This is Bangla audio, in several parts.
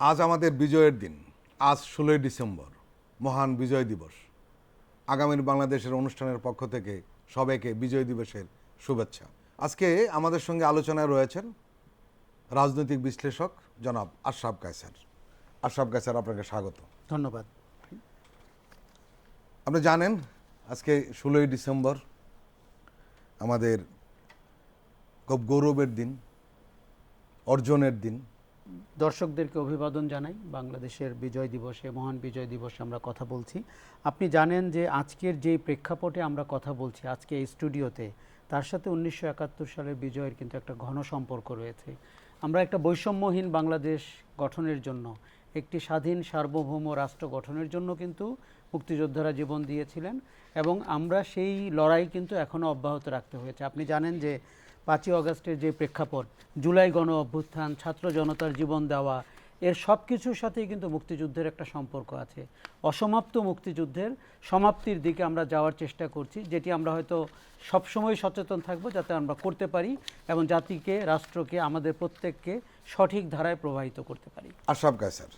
আজ আমাদের বিজয়ের দিন। আজ 16ই ডিসেম্বর, মহান বিজয় দিবস। আগামীর বাংলাদেশের অনুষ্ঠানের পক্ষ থেকে সবাইকে বিজয় দিবসের শুভেচ্ছা। আজকে আমাদের সঙ্গে আলোচনায় রয়েছেন রাজনৈতিক বিশ্লেষক জনাব আশরাফ কায়সার। আশরাফ কায়সার, আপনাকে স্বাগত। ধন্যবাদ। আপনি জানেন আজকে 16ই ডিসেম্বর আমাদের খুব গৌরবের দিন, অর্জনের দিন। দর্শকদেরকে অভিবাদন জানাই। বাংলাদেশের বিজয় দিবসে, মহান বিজয় দিবসে আমরা কথা বলছি। আপনি জানেন যে আজকের যে প্রেক্ষাপটে আমরা কথা বলছি আজকে এই স্টুডিওতে, তার সাথে 1971 সালের বিজয়ের কিন্তু একটা ঘন সম্পর্ক রয়েছে। আমরা একটা বৈষম্যহীন বাংলাদেশ গঠনের জন্য, একটি স্বাধীন সার্বভৌম রাষ্ট্র গঠনের জন্য কিন্তু মুক্তিযোদ্ধারা জীবন দিয়েছিলেন এবং আমরা সেই লড়াই কিন্তু এখনও অব্যাহত রাখতে হয়েছে। আপনি জানেন যে 5ই অগাস্টের যে প্রেক্ষাপট, জুলাই গণ অভ্যুত্থান, ছাত্র জনতার জীবন দেওয়া, এর সব কিছুর সাথেই কিন্তু মুক্তিযুদ্ধের একটা সম্পর্ক আছে। অসমাপ্ত মুক্তিযুদ্ধের সমাপ্তির দিকে আমরা যাওয়ার চেষ্টা করছি, যেটি আমরা হয়তো সবসময় সচেতন থাকব যাতে আমরা করতে পারি এবং জাতিকে, রাষ্ট্রকে, আমাদের প্রত্যেককে সঠিক ধারায় প্রবাহিত করতে পারি। আশরাফ কায়সার,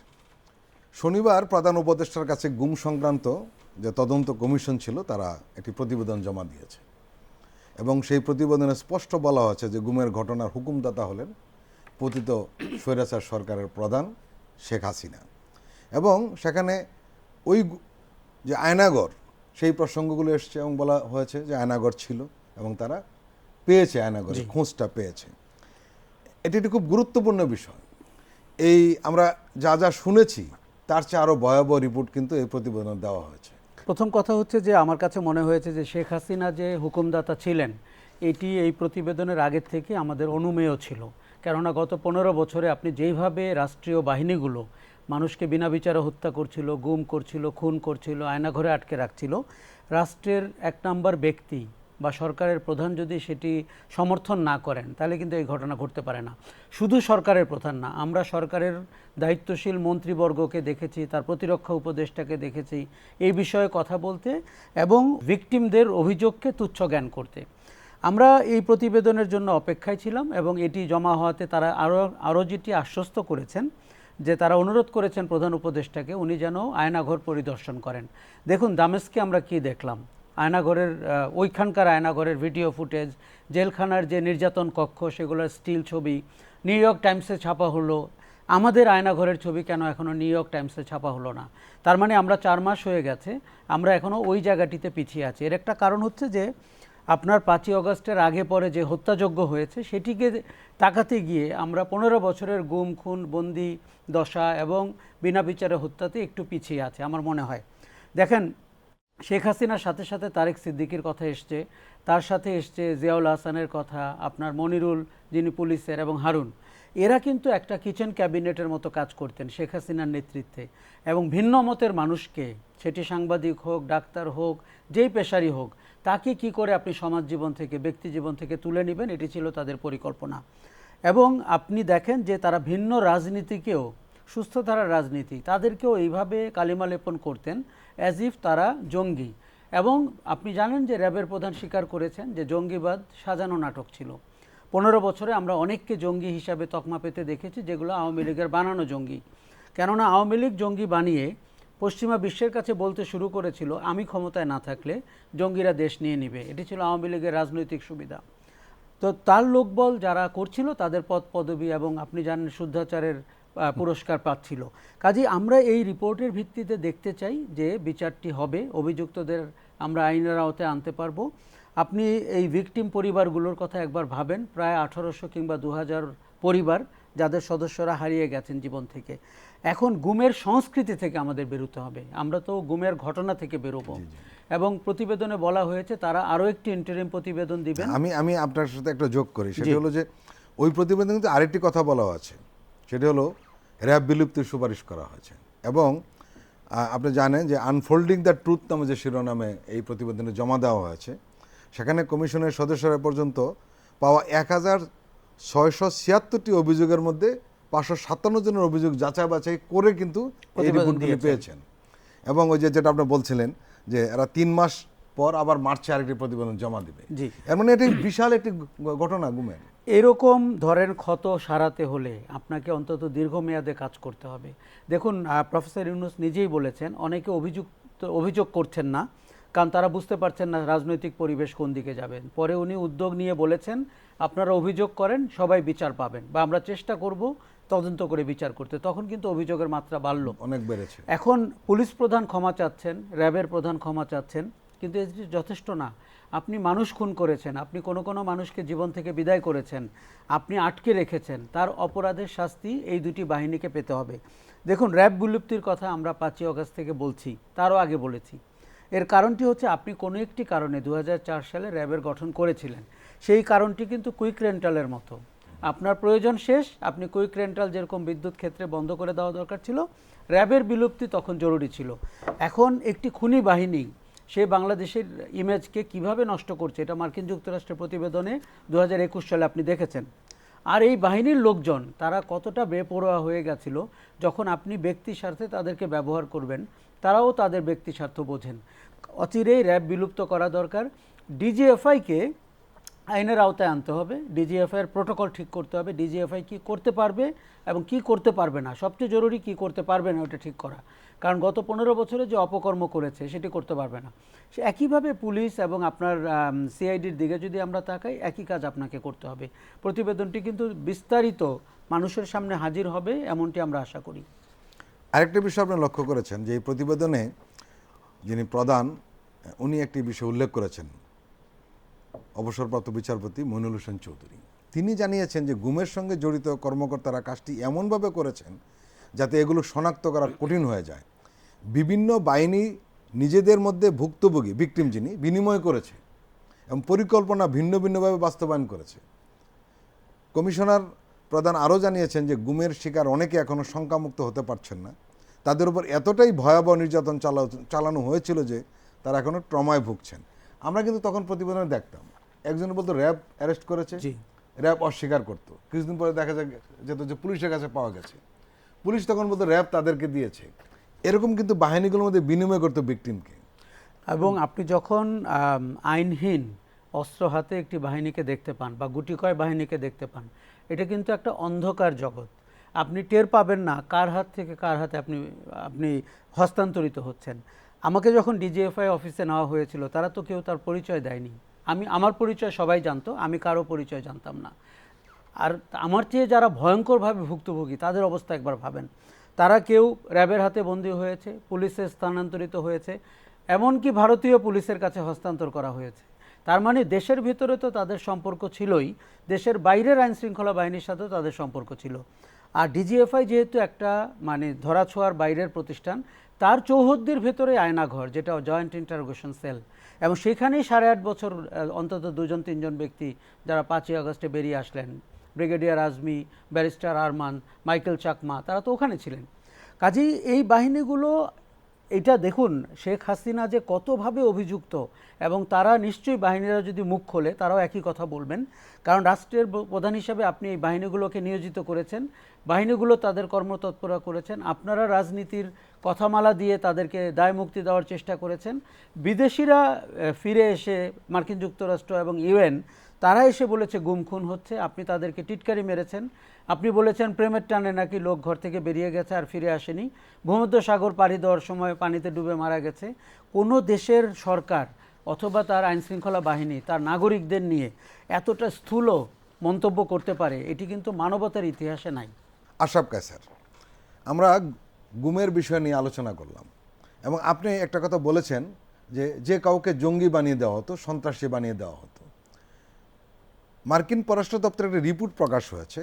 শনিবার প্রধান উপদেষ্টার কাছে গুম সংক্রান্ত যে তদন্ত কমিশন ছিল তারা একটি প্রতিবেদন জমা দিয়েছে এবং সেই প্রতিবেদনে স্পষ্ট বলা হয়েছে যে গুমের ঘটনার হুকুমদাতা হলেন পতিত স্বৈরাচার সরকারের প্রধান শেখ হাসিনা এবং সেখানে ওই যে আয়নাগর, সেই প্রসঙ্গগুলো এসছে এবং বলা হয়েছে যে আয়নাগর ছিল এবং তারা পেয়েছে, আয়নাগরের খোঁজটা পেয়েছে। এটি একটি খুব গুরুত্বপূর্ণ বিষয়। এই আমরা যা যা শুনেছি তার চেয়ে আরও ভয়াবহ রিপোর্ট কিন্তু এই প্রতিবেদন দেওয়া হয়েছে। প্রথম কথা হচ্ছে যে আমার কাছে মনে হয়েছে যে শেখ হাসিনা যে হুকুমদাতা ছিলেন এটি এই প্রতিবেদনের আগের থেকে আমাদের অনুমেয় ছিল। কেননা গত 15 বছরে আপনি যেইভাবে রাষ্ট্রীয় বাহিনীগুলো মানুষকে বিনা বিচারে হত্যা করছিল, গুম করছিল, খুন করছিল, আয়নাঘরে আটকে রাখছিল, রাষ্ট্রের এক নম্বর ব্যক্তি বা সরকারের প্রধান যদি সেটি সমর্থন না করেন তাহলে কিন্তু এই ঘটনা ঘটতে পারে না। শুধু সরকারের প্রধান না, আমরা সরকারের দায়িত্বশীল মন্ত্রীবর্গকে দেখেছি, তার প্রতিরক্ষা উপদেষ্টাকে দেখেছি এই বিষয়ে কথা বলতে এবং ভিকটিমদের অভিযোগকে তুচ্ছ জ্ঞান করতে। আমরা এই প্রতিবেদনের জন্য অপেক্ষায় ছিলাম এবং এটি জমা হওয়াতে তারা আরও যেটি আশ্বস্ত করেছেন যে তারা অনুরোধ করেছেন প্রধান উপদেষ্টাকে উনি যেন আয়নাঘর পরিদর্শন করেন। দেখুন, দামেস্কে আমরা কি দেখলাম, আয়নাঘরের ওইখানকার আয়নাঘরের ভিডিও ফুটেজ, জেলখানার যে নির্যাতন কক্ষ সেগুলোর স্টিল ছবি নিউ ইয়র্ক টাইমসে ছাপা হলো। আমাদের আয়নাঘরের ছবি কেন এখনও নিউ ইয়র্ক টাইমসে ছাপা হলো না? তার মানে আমরা 4 মাস হয়ে গেছে, আমরা এখনও ওই জায়গাটিতে পিছিয়ে আছি। এর একটা কারণ হচ্ছে যে আপনার 5ই অগাস্টের আগে পরে যে হত্যাযজ্ঞ হয়েছে সেটিকে তাকাতে গিয়ে আমরা 15 বছরের গুম, খুন, বন্দি দশা এবং বিনা বিচারে হত্যাতে একটু পিছিয়ে আছে আমার মনে হয়। দেখেন, শেখ হাসিনার সাথে সাথে তারেক সিদ্দিকীর কথা এসছে, তার সাথে এসছে জিয়াউল হাসানের কথা, আপনার মনিরুল যিনি পুলিশের, এবং হারুন। এরা কিন্তু একটা কিচেন ক্যাবিনেটের মতো কাজ করতেন শেখ হাসিনার নেতৃত্বে এবং ভিন্ন মতের মানুষকে, সেটি সাংবাদিক হোক, ডাক্তার হোক, যেই পেশারই হোক, তাকে কি করে আপনি সমাজ জীবন থেকে, ব্যক্তি জীবন থেকে তুলে নেবেন, এটি ছিল তাদের পরিকল্পনা। এবং আপনি দেখেন যে তারা ভিন্ন রাজনীতিকেও, সুস্থধারার রাজনীতি, তাদেরকেও এইভাবে কালিমা লেপন করতেন অ্যাজ ইফ তারা জঙ্গি। এবং আপনি জানেন যে র্যাবের প্রধান স্বীকার করেছেন যে জঙ্গিবাদ সাজানো নাটক ছিল। 15 বছরে আমরা অনেককে জঙ্গি হিসাবে তকমা পেতে দেখেছি যেগুলো আওয়ামী লীগের বানানো জঙ্গি। কেননা আওয়ামী লীগ জঙ্গি বানিয়ে পশ্চিমা বিশ্বের কাছে বলতে শুরু করেছিল আমি ক্ষমতায় না থাকলে জঙ্গিরা দেশ নিয়ে নেবে। এটি ছিল আওয়ামী লীগের রাজনৈতিক সুবিধা। তো তার লোকবল যারা করছিল তাদের পদ পদবি এবং আপনি জানেন শুদ্ধাচারের পুরস্কার পাচ্ছিল। কাজেই আমরা এই রিপোর্টের ভিত্তিতে দেখতে চাই যে বিচারটি হবে, অভিযুক্তদের আমরা আইনের আওতায় আনতে পারবো। আপনি এই ভিকটিম পরিবারগুলোর কথা একবার ভাবেন, প্রায় 1800 কিংবা 2000 পরিবার যাদের সদস্যরা হারিয়ে গেছেন জীবন থেকে। এখন গুমের সংস্কৃতি থেকে আমাদের বেরোতে হবে, আমরা তো গুমের ঘটনা থেকে বেরোবো। এবং প্রতিবেদনে বলা হয়েছে তারা আরও একটি ইন্টারিম প্রতিবেদন দিবেন। আমি আপনার সাথে একটা যোগ করি, সেটা হলো যে ওই প্রতিবেদনে কিন্তু আরেকটি কথা বলা আছে, সেটা হলো র্যাব বিলুপ্তির সুপারিশ করা হয়েছে। এবং আপনি জানেন যে আনফোল্ডিং দ্য ট্রুথ নামে যে শিরোনামে এই প্রতিবেদনে জমা দেওয়া হয়েছে, সেখানে কমিশনের সদস্যরা পর্যন্ত পাওয়া 1676টি অভিযোগের মধ্যে 557 জনের অভিযোগ যাচাই বাছাই করে কিন্তু এই রিপোর্টগুলি পেয়েছেন। এবং ওই যেটা আপনি বলছিলেন যে এরা 3 মাস পর আবার মার্চে আরেকটি প্রতিবেদন জমা দিবে। জি। এর মানে এটি বিশাল একটি ঘটনা গুমের। এরকম ধরেন ক্ষত সারাতে হলে আপনাকে অন্তত দীর্ঘমেয়াদে কাজ করতে হবে। দেখুন প্রফেসর ইউনূস নিজেই বলেছেন অনেকে অভিযোগ করছেন না, কারণ তারা বুঝতে পারছেন না রাজনৈতিক পরিবেশ কোন দিকে যাবেন। পরে উনি উদ্যোগ নিয়ে বলেছেন আপনারা অভিযোগ করেন, সবাই বিচার পাবেন, বা আমরা চেষ্টা করব তদন্ত করে বিচার করতে। তখন কিন্তু অভিযোগের মাত্রা বাড়ল, অনেক বেড়েছে। এখন পুলিশ প্রধান ক্ষমা চাচ্ছেন, র্যাবের প্রধান ক্ষমা চাচ্ছেন, কিন্তু এটি যথেষ্ট না। আপনি মানুষ খুন করেছেন, আপনি কোনো মানুষকে জীবন থেকে বিদায় করেছেন, আপনি আটকে রেখেছেন, তার অপরাধের শাস্তি এই দুটি বাহিনীকে পেতে হবে। দেখুন র্যাব বিলুপ্তির কথা আমরা 5ই আগস্ট থেকে বলছি, তারও আগে বলেছি। এর কারণটি হচ্ছে আপনি কোনো একটি কারণে 2004 সালে র্যাবের গঠন করেছিলেন, সেই কারণটি কিন্তু কুইক রেন্টালের মতো। আপনার প্রয়োজন শেষ, আপনি কুইক রেন্টাল যেরকম বিদ্যুৎ ক্ষেত্রে বন্ধ করে দেওয়া দরকার ছিল, র্যাবের বিলুপ্তি তখন জরুরি ছিল। এখন একটি খুনি বাহিনী সে বাংলাদেশের ইমেজকে কিভাবে নষ্ট করছে, এটা মার্কিন যুক্তরাষ্ট্রের প্রতিবেদনে 2021 সালে আপনি দেখেছেন। আর এই বাহিনীর লোকজন তারা কতটা বেপরোয়া হয়ে গেছিল, যখন আপনি ব্যক্তি স্বার্থে তাদেরকে ব্যবহার করবেন, তারাও তাদের ব্যক্তি স্বার্থ বোঝেন। অচিরেই র্যাব বিলুপ্ত করা দরকার। ডিজিএফআইকে আইনের আওতায় আনতে হবে, ডিজিএফআইয়ের প্রোটোকল ঠিক করতে হবে, ডিজিএফআই কি করতে পারবে এবং কি করতে পারবে না। সবচেয়ে জরুরি কি করতে পারবে না ওটা ঠিক করা, কারণ গত 15 বছরে যে অপকর্ম করেছে সেটি করতে পারবে না। সে একইভাবে পুলিশ এবং আপনার সিআইডির দিকে যদি আমরা তাকাই, একই কাজ আপনাকে করতে হবে। প্রতিবেদনটি কিন্তু বিস্তারিত মানুষের সামনে হাজির হবে এমনটি আমরা আশা করি। আরেকটা বিষয় আপনি লক্ষ্য করেছেন যে এই প্রতিবেদনে যিনি প্রধান, উনি একটি বিষয় উল্লেখ করেছেন, অবসরপ্রাপ্ত বিচারপতি মইনুল হোসেন চৌধুরী। তিনি জানিয়েছেন যে গুমের সঙ্গে জড়িত কর্মকর্তারা কাজটি এমনভাবে করেছেন যাতে এগুলো শনাক্ত করা কঠিন হয়ে যায়। বিভিন্ন বাহিনী নিজেদের মধ্যে ভুক্তভোগী ভিকটিম যিনি বিনিময় করেছে এবং পরিকল্পনা ভিন্ন ভিন্নভাবে বাস্তবায়ন করেছে। কমিশনার প্রধান আরও জানিয়েছেন যে গুমের শিকার অনেকে এখনও শঙ্কামুক্ত হতে পারছেন না। তাদের উপর এতটাই ভয়াবহ নির্যাতন চালানো হয়েছিল যে তারা এখনও ট্রমায় ভুগছেন। আমরা কিন্তু তখন প্রতিবেদনে দেখতাম একজন বলতো র্যাব অ্যারেস্ট করেছে, র্যাব অস্বীকার করতো, কিছুদিন পরে দেখা যেত যে পুলিশের কাছে পাওয়া গেছে, পুলিশ তখন বলতো র্যাব তাদেরকে দিয়েছে। এরকম কিন্তু বাহিনীগুলোর মধ্যে বিনিময় করতো ভিকটিমকে। এবং আপনি যখন আইনহীন অস্ত্র হাতে একটি বাহিনীকে দেখতে পান বা গুটিকয় বাহিনীকে দেখতে পান, এটা কিন্তু একটা অন্ধকার জগৎ। আপনি টের পাবেন না কার হাত থেকে কার হাতে আপনি হস্তান্তরিত হচ্ছেন। আমাকে যখন ডিজিএফআই অফিসে নেওয়া হয়েছিল, তারা তো কেউ তার পরিচয় দেয়নি। আমার পরিচয় সবাই জানতো, আমি কারো পরিচয় জানতাম না। আর আমার চেয়ে যারা ভয়ঙ্করভাবে ভুক্তভোগী তাদের অবস্থা একবার ভাবেন। তারা কেউ র্যাবের হাতে বন্দী হয়েছে, পুলিশে স্থানান্তরিত হয়েছে, এমনকি ভারতীয় পুলিশের কাছে হস্তান্তর করা হয়েছে। তার মানে দেশের ভিতরে তো তাদের সম্পর্ক ছিলই, দেশের বাইরের আইনশৃঙ্খলা বাহিনীর সাথেও তাদের সম্পর্ক ছিল। আর ডিজিএফআই যেহেতু একটা মানে ধরাছোঁয়ার বাইরের প্রতিষ্ঠান, তার চৌহদ্দির ভেতরে আয়নাঘর, যেটা জয়েন্ট ইন্টারোগেশন সেল, এবং সেখানেই 8.5 বছর অন্তত 2-3 ব্যক্তি যারা 5ই আগস্টে বেরিয়ে আসলেন, brigadier Azmi, barrister Arman, Michael Chakma, তারা তো ওখানে ছিলেন। কাজেই এই বাহিনীগুলো, এটা দেখুন শেখ হাসিনা যে কতভাবে অভিযুক্ত, এবং তারা নিশ্চয়ই বাহিনীরা যদি মুখ খোলে তারাও একই কথা বলবেন, কারণ রাষ্ট্রের প্রধান হিসাবে আপনি এই বাহিনীগুলোকে নিয়োজিত করেছেন, বাহিনীগুলো তাদের কর্মতৎপরা করেছেন, আপনারা রাজনীতির কথামালা দিয়ে তাদেরকে দায় মুক্তি দেওয়ার চেষ্টা করেছেন। বিদেশিরা ফিরে এসে মার্কিন যুক্তরাষ্ট্র এবং ইউএন তারা এসে বলেছে গুম খুন হচ্ছে, আপনি তাদেরকে টিটকারি মেরেছেন। আপনি বলেছেন প্রেমের টানে নাকি লোক ঘর থেকে বেরিয়ে গেছে আর ফিরে আসেনি, ভূমধ্যসাগর পাড়ি দেওয়ার সময় পানিতে ডুবে মারা গেছে। কোনো দেশের সরকার অথবা তার আইনশৃঙ্খলা বাহিনী তার নাগরিকদের নিয়ে এতটা স্থূল মন্তব্য করতে পারে, এটি কিন্তু মানবতার ইতিহাসে নাই। আশরাফ কায়সার, আমরা গুমের বিষয় নিয়ে আলোচনা করলাম এবং আপনি একটা কথা বলেছেন যে কাউকে জঙ্গি বানিয়ে দেওয়া হতো, সন্ত্রাসী বানিয়ে দেওয়া হতো। মার্কিন পররাষ্ট্র দপ্তরের একটা রিপোর্ট প্রকাশ হয়েছে,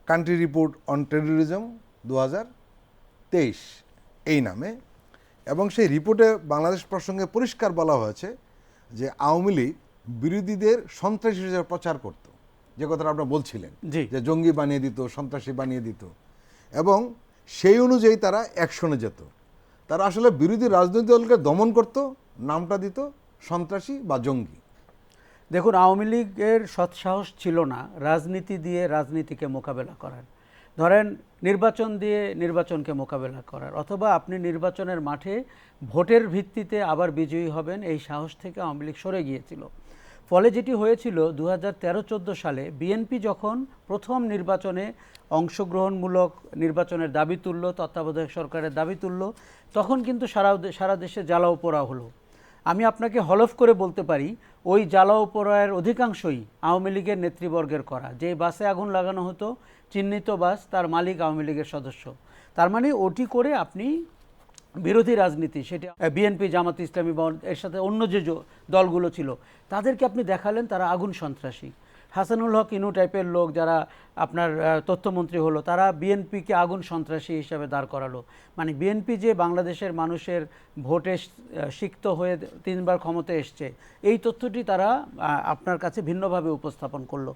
কান্ট্রি রিপোর্ট অন টেরোরিজম 2023 এই নামে, এবং সেই রিপোর্টে বাংলাদেশ প্রসঙ্গে পরিষ্কার বলা হয়েছে যে আওয়ামী লীগ বিরোধীদের সন্ত্রাসী হিসেবে প্রচার করত, যে কথাটা আপনারা বলছিলেন যে জঙ্গি বানিয়ে দিত, সন্ত্রাসী বানিয়ে দিত, এবং সেই অনুযায়ী তারা অ্যাকশনে যেত। তারা আসলে বিরোধী রাজনৈতিক দলকে দমন করত, নামটা দিত সন্ত্রাসী বা জঙ্গি। দেখুন, আওয়ামী লীগের সৎসাহস ছিল না রাজনীতি দিয়ে রাজনীতিকে মোকাবেলা করার। ধরেন নির্বাচন দিয়ে নির্বাচনকে মোকাবেলা করার, অথবা আপনি নির্বাচনের মাঠে ভোটের ভিত্তিতে আবার বিজয়ী হবেন, এই সাহস থেকে আওয়ামী লীগ সরে গিয়েছিল। ফলে যেটি হয়েছিল 2013-14 সালে বিএনপি যখন প্রথম নির্বাচনে অংশগ্রহণমূলক নির্বাচনের দাবি তুলল, তত্ত্বাবধায়ক সরকারের দাবি তুলল, তখন কিন্তু সারা দেশে জ্বালাও পোড়া হলো। আমি আপনাকে হলফ করে বলতে পারি ওই জ্বালাও পোড়ায়ের অধিকাংশই আওয়ামী লীগের নেতৃবর্গের করা। যে বাসে আগুন লাগানো হতো, চিহ্নিত বাস, তার মালিক আওয়ামী লীগের সদস্য। তার মানে ওটি করে আপনি বিরোধী রাজনীতি, সেটা বিএনপি, জামাত ইসলামী বা এর সাথে অন্য যে দলগুলো ছিল, তাদেরকে আপনি দেখালেন তারা আগুন সন্ত্রাসী। হাসানুল হক ইনু টাইপের লোক যারা আপনার তথ্যমন্ত্রী হলো, তারা বিএনপিকে আগুন সন্ত্রাসী হিসাবে দাঁড় করালো। মানে বিএনপি যে বাংলাদেশের মানুষের ভোটে সিক্ত হয়ে 3বার ক্ষমতায় এসছে, এই তথ্যটি তারা আপনার কাছে ভিন্নভাবে উপস্থাপন করলো।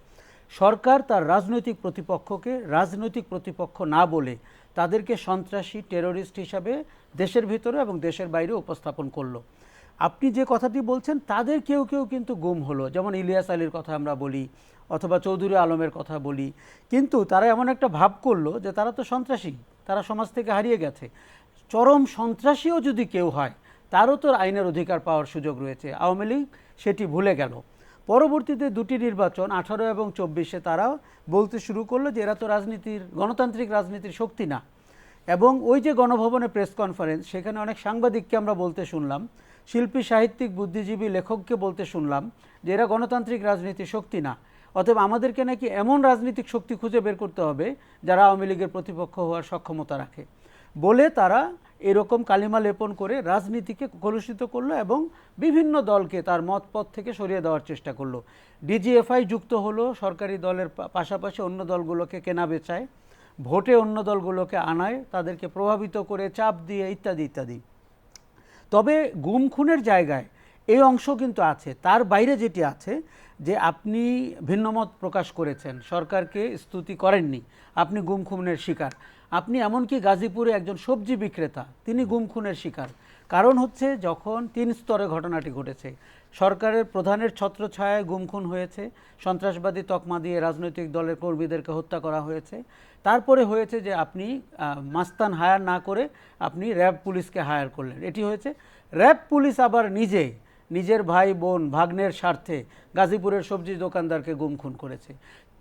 সরকার তার রাজনৈতিক প্রতিপক্ষকে রাজনৈতিক প্রতিপক্ষ না বলে তাদেরকে সন্ত্রাসী, টেরোরিস্ট হিসাবে দেশের ভিতরে এবং দেশের বাইরে উপস্থাপন করলো। আপনি যে কথাটি বলছেন, তাদের কেউ কেউ কিন্তু গুম হলো, যেমন ইলিয়াস আলীর কথা আমরা বলি, অথবা চৌধুরী আলমের কথা বলি। কিন্তু তারা এমন একটা ভাব করলো যে তারা তো সন্ত্রাসী, তারা সমাজ থেকে হারিয়ে গেছে। চরম সন্ত্রাসীও যদি কেউ হয়, তারও তো আইনের অধিকার পাওয়ার সুযোগ রয়েছে। আওয়ামী লীগ সেটি ভুলে গেল। পরবর্তীতে দুটি নির্বাচন 18 এবং 24-এ তারা বলতে শুরু করলো যে এরা তো গণতান্ত্রিক রাজনীতির শক্তি না। এবং ওই যে গণভবনে প্রেস কনফারেন্স, সেখানে অনেক সাংবাদিককে আমরা বলতে শুনলাম, শিল্পী, সাহিত্যিক, বুদ্ধিজীবী, লেখককে বলতে শুনলাম যে এরা গণতান্ত্রিক রাজনীতির শক্তি না, অতএব আমাদেরকে নাকি এমন রাজনৈতিক শক্তি খুঁজে বের করতে হবে যারা আওয়ামী লীগের প্রতিপক্ষ হওয়ার সক্ষমতা রাখে, বলে তারা এরকম কালিমা লেপন করে রাজনীতিকে কলুষিত করলো এবং বিভিন্ন দলকে তার মত পথ থেকে সরিয়ে দেওয়ার চেষ্টা করলো। ডিজিএফআই যুক্ত হলো সরকারি দলের পাশাপাশি অন্য দলগুলোকে কেনা বেচায়, ভোটে অন্য দলগুলোকে আনায়, তাদেরকে প্রভাবিত করে, চাপ দিয়ে, ইত্যাদি ইত্যাদি। তবে গুম খুনের জায়গায় এই অংশ কিন্তু আছে। তার বাইরে যেটি আছে যে আপনি ভিন্নমত প্রকাশ করেছেন, সরকারকে স্তুতি করেননি, আপনি গুম খুনের শিকার। আপনি এমনকি গাজীপুরে একজন সবজি বিক্রেতা, তিনি গুম খুনের শিকার। কারণ হচ্ছে যখন 3 স্তরে ঘটনাটি ঘটেছে, সরকারের প্রধানের ছত্রছায়ায় গুম খুন হয়েছে, সন্ত্রাসবাদী তকমা দিয়ে রাজনৈতিক দলের কর্মীদেরকে হত্যা করা হয়েছে। তারপরে হয়েছে যে আপনি মাস্তান হায়ার না করে আপনি র্যাব পুলিশকে হায়ার করলেন। এটি হয়েছে। র্যাব পুলিশ আবার নিজের ভাই বোন ভাগ্নের স্বার্থে গাজীপুরের সবজি দোকানদারকে গুম খুন করেছে।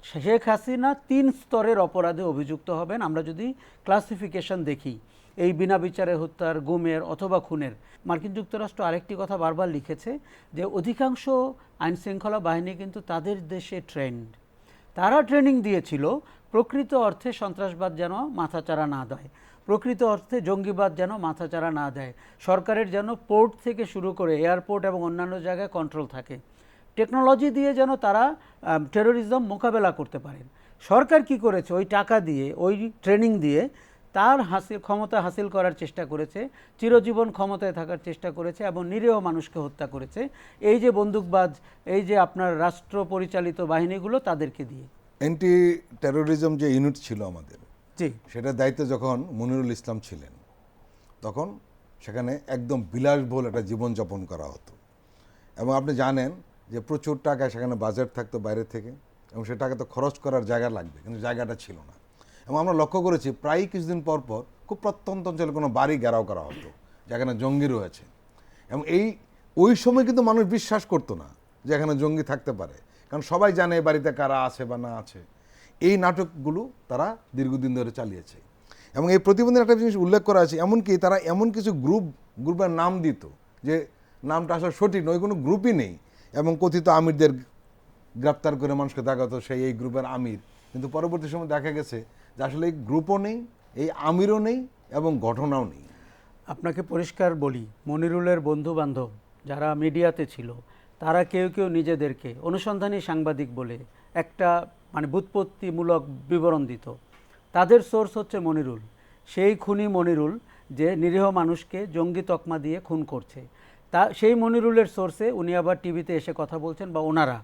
শেখ হাসিনা 3 স্তরের অপরাধে অভিযুক্ত হবেন আমরা যদি ক্লাসিফিকেশন দেখি, এই বিনা বিচারে হত্যার, গুমের অথবা খুনের। মার্কিন যুক্তরাষ্ট্র আরেকটি কথা বারবার লিখেছে যে অধিকাংশ আইনশৃঙ্খলা বাহিনী কিন্তু তাদের দেশে ট্রেন্ড, তারা ট্রেনিং দিয়েছিল প্রকৃত অর্থে সন্ত্রাসবাদ যেন মাথাচাড়া না দেয়, প্রকৃত অর্থে জঙ্গিবাদ যেন মাথাচাড়া না দেয়, সরকারের যেন পোর্ট থেকে শুরু করে এয়ারপোর্ট এবং অন্যান্য জায়গায় কন্ট্রোল থাকে, টেকনোলজি দিয়ে যেন তারা টেরোরিজম মোকাবেলা করতে পারেন। সরকার কি করেছে? ওই টাকা দিয়ে, ওই ট্রেনিং দিয়ে তার ক্ষমতা হাসিল করার চেষ্টা করেছে, চিরজীবন ক্ষমতায় থাকার চেষ্টা করেছে এবং নিরীহ মানুষকে হত্যা করেছে এই যে বন্দুকবাজ, এই যে আপনার রাষ্ট্র পরিচালিত বাহিনীগুলো, তাদেরকে দিয়ে। অ্যান্টি টেরোরিজম যে ইউনিট ছিল আমাদের, জি, সেটার দায়িত্বে যখন মনিরুল ইসলাম ছিলেন, তখন সেখানে একদম বিলাসবহুল একটা জীবনযাপন করা হতো। এবং আপনি জানেন যে প্রচুর টাকা সেখানে বাজেট থাকতো বাইরে থেকে, এবং সে টাকা তো খরচ করার জায়গা লাগবে, কিন্তু জায়গাটা ছিল না। এবং আমরা লক্ষ্য করেছি প্রায় কিছুদিন পর পর খুব প্রত্যন্ত অঞ্চলে কোনো বাড়ি ঘেরাও করা হতো যেখানে জঙ্গি রয়েছে। এবং ওই সময় কিন্তু মানুষ বিশ্বাস করতো না যে এখানে জঙ্গি থাকতে পারে, কারণ সবাই জানে এই বাড়িতে কারা আছে বা না আছে। এই নাটকগুলো তারা দীর্ঘদিন ধরে চালিয়েছে। এবং এই প্রতিবন্ধীর একটা জিনিস উল্লেখ করা আছে, এমনকি তারা এমন কিছু গ্রুপের নাম দিত যে নামটা আসলে সঠিক নয়, কোনো গ্রুপই নেই, এবং কথিত আমিরদের গ্রেপ্তার করে মানুষকে দেখাতো সেই এই গ্রুপের আমির। কিন্তু পরবর্তী সময় দেখা গেছে যে আসলে এই গ্রুপও নেই, এই আমিরও নেই, এবং ঘটনাও নেই। আপনাকে পরিষ্কার বলি, মনিরুলের বন্ধু বান্ধব যারা মিডিয়াতে ছিল, তারা কেউ কেউ নিজেদেরকে অনুসন্ধানী সাংবাদিক বলে একটা ব্যুৎপত্তিমূলক বিবরণ দিত। তাদের সোর্স হচ্ছে মনিরুল, সেই খুনি মনিরুল যে নিরীহ মানুষকে জঙ্গি তকমা দিয়ে খুন করছে। সেই মনিরুলের সোর্সে উনি আবার টিভিতে এসে কথা বলছেন, বা ওনারা,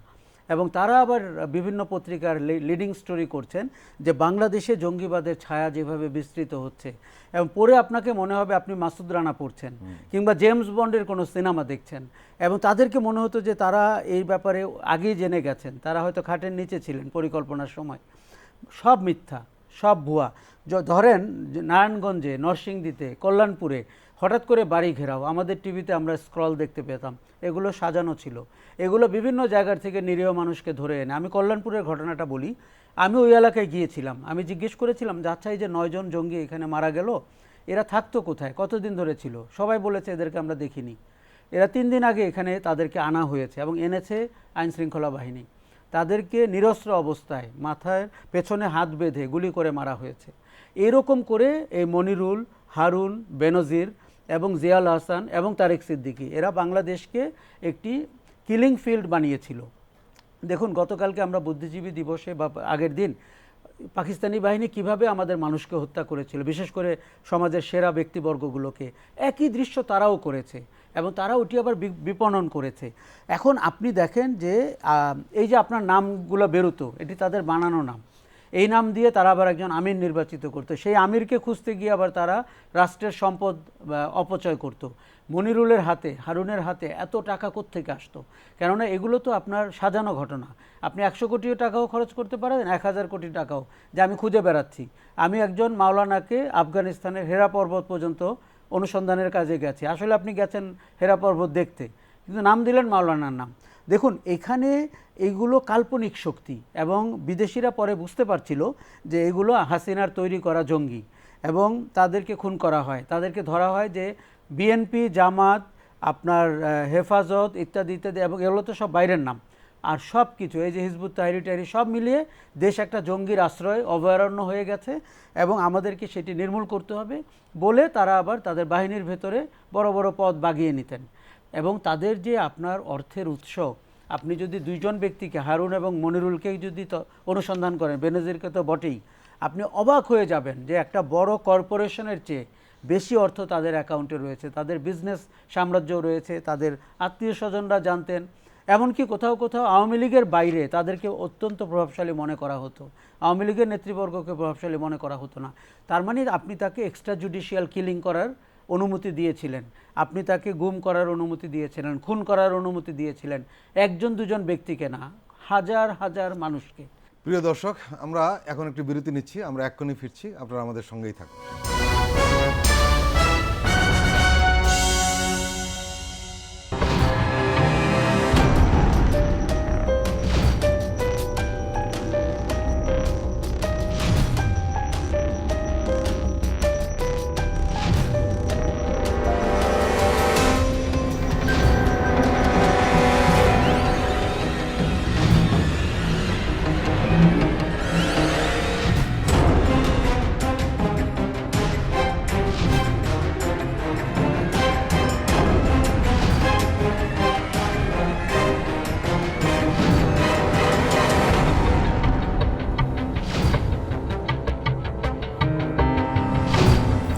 এবং তারা আবার বিভিন্ন পত্রিকার লিডিং স্টোরি করছেন যে বাংলাদেশে জঙ্গিবাদের ছায়া যেভাবে বিস্তৃত হচ্ছে, এবং পরে আপনাকে মনে হবে আপনি মাসুদ রানা পড়ছেন কিংবা জেমস বন্ডের কোনো সিনেমা দেখছেন। এবং তাদেরকে মনে হতো যে তারা এই ব্যাপারে আগেই জেনে গেছেন, তারা হয়তো খাটের নিচে ছিলেন পরিকল্পনার সময়। সব মিথ্যা, সব ভুয়া। ধরেন যে নারায়ণগঞ্জে, নরসিংদীতে, কল্যাণপুরে হঠাৎ করে বাড়ি ঘেরাও, আমাদের টিভিতে আমরা স্ক্রল দেখতে পেতাম, এগুলো সাজানো ছিল। এগুলো বিভিন্ন জায়গার থেকে নিরীহ মানুষকে ধরে এনে, আমি কল্যাণপুরের ঘটনাটা বলি, আমি ওই এলাকায় গিয়েছিলাম, আমি জিজ্ঞেস করেছিলাম যে আচ্ছা এই যে 9 জন জঙ্গি এখানে মারা গেল, এরা থাকতো কোথায়, কতদিন ধরে ছিল? সবাই বলেছে এদেরকে আমরা দেখিনি। এরা 3 দিন আগে এখানে তাদেরকে আনা হয়েছে এবং এনেছে আইনশৃঙ্খলা বাহিনী। তাদেরকে নিরস্ত্র অবস্থায় মাথায় পেছনে হাত বেঁধে গুলি করে মারা হয়েছে। এরকম করে এই মনিরুল, হারুন, বেনজির এবং জিয়াউল হাসান এবং তারেক সিদ্দিকী এরা বাংলাদেশকে একটি কিলিং ফিল্ড বানিয়েছিল। দেখুন গতকালকে আমরা বুদ্ধিজীবী দিবসে বা আগের দিন পাকিস্তানি বাহিনী কিভাবে আমাদের মানুষকে হত্যা করেছিল, বিশেষ করে সমাজের সেরা ব্যক্তিবর্গগুলোকে, একই দৃশ্য তারাও করেছে এবং তারা ওটি আবার বিপণন করেছে। এখন আপনি দেখেন যে এই যে আপনার নামগুলো বেরোতো, এটি তাদের বানানো নাম, এই নাম দিয়ে তারা আবার একজন আমির নির্বাচিত করতো, সেই আমিরকে খুঁজতে গিয়ে আবার তারা রাষ্ট্রের সম্পদ অপচয় করত। মনিরুলের হাতে, হারুনের হাতে এত টাকা কোত্থেকে আসতো? কেননা এগুলো তো আপনার সাজানো ঘটনা। আপনি 100 কোটি টাকাও খরচ করতে পারেন, 1000 কোটি টাকাও, যে আমি খুঁজে বেড়াচ্ছি, আমি একজন মাওলানাকে আফগানিস্তানের হেরা পর্বত পর্যন্ত অনুসন্ধানের কাজে গেছি। আসলে আপনি গেছেন হেরা পর্বত দেখতে, কিন্তু নাম দিলেন মাওলানার নাম। দেখুন এখানে এইগুলো কাল্পনিক শক্তি এবং বিদেশিরা পরে বুঝতে পারছিল যে এগুলো হাসিনার তৈরি করা জঙ্গি এবং তাদেরকে খুন করা হয়, তাদেরকে ধরা হয় যে বিএনপি, জামাত, আপনার হেফাজত ইত্যাদি ইত্যাদি, এবং এগুলো তো সব বাইরের নাম। আর সব কিছু এই যে হিজবুত তাহরির সব মিলিয়ে দেশ একটা জঙ্গির আশ্রয়, অভয়ারণ্য হয়ে গেছে এবং আমাদেরকে সেটি নির্মূল করতে হবে বলে তারা আবার তাদের বাহিনীর ভেতরে বড় বড় পদ বাগিয়ে নিতেন। এবং তাদের যে আপনার অর্থের উৎস, আপনি যদি 2 জন ব্যক্তিকে, হারুন এবং মনিরুলকেই যদি অনুসন্ধান করেন, বেনজিরকে তো বটেই, আপনি অবাক হয়ে যাবেন যে একটা বড় কর্পোরেশনের চেয়ে বেশি অর্থ তাদের অ্যাকাউন্টে রয়েছে, তাদের বিজনেস সাম্রাজ্য রয়েছে, তাদের আত্মীয় স্বজনরা জানতেন। এমনকি কোথাও কোথাও আওয়ামী লীগের বাইরে তাদেরকে অত্যন্ত প্রভাবশালী মনে করা হতো, আওয়ামী লীগের নেতৃবর্গকে প্রভাবশালী মনে করা হতো না। তার মানে আপনি তাকে এক্সট্রা জুডিশিয়াল কিলিং করার অনুমতি দিয়েছিলেন, আপনি তাকে গুম করার অনুমতি দিয়েছিলেন, খুন করার অনুমতি দিয়েছিলেন, 1জন 2জন ব্যক্তিকে না, হাজার হাজার মানুষকে। প্রিয় দর্শক, আমরা এখন একটু বিরতি নিচ্ছি, আমরা এক্ষুনি ফিরছি, আপনারা আমাদের সঙ্গেই থাকুন।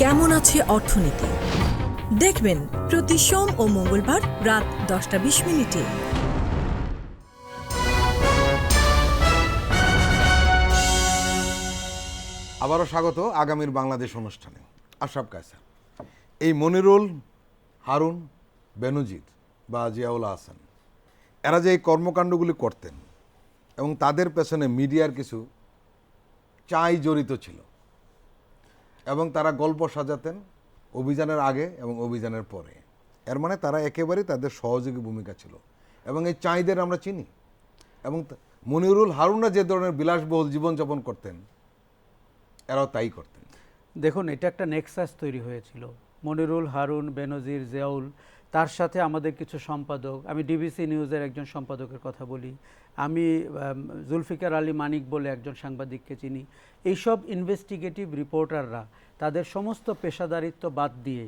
কেমন আছে অর্থনীতি দেখবেন প্রতি সোম ও মঙ্গলবার রাত 10:20 আবারও স্বাগত আগামীর বাংলাদেশ অনুষ্ঠানে। আশরাফ কায়সার। এই মনিরুল, হারুন, বেনজির বা জিয়াউল হাসান, এরা যে এই কর্মকাণ্ডগুলি করতেন এবং তাদের পেছনে মিডিয়ার কিছু চাই জড়িত ছিল এবং তারা গল্প সাজাতেন অভিযানের আগে এবং অভিযানের পরে। এর মানে তারা একেবারেই তাদের সহযোগী ভূমিকা ছিল এবং এই চাইদের আমরা চিনি। এবং মনিরুল, হারুনরা যে ধরনের বিলাসবহুল জীবনযাপন করতেন, এরাও তাই করতেন। দেখুন এটা একটা নেক্সাস তৈরি হয়েছিল, মনিরুল, হারুন, বেনজির, জিয়াউল, তার সাথে আমাদের কিছু সম্পাদক, আমি ডিবিসি নিউজের একজন সম্পাদকের কথা বলি, আমি জুলফিকার আলী মানিক বলে একজন সাংবাদিককে চিনি। এইসব ইনভেস্টিগেটিভ রিপোর্টাররা তাদের সমস্ত পেশাদারিত্ব বাদ দিয়ে,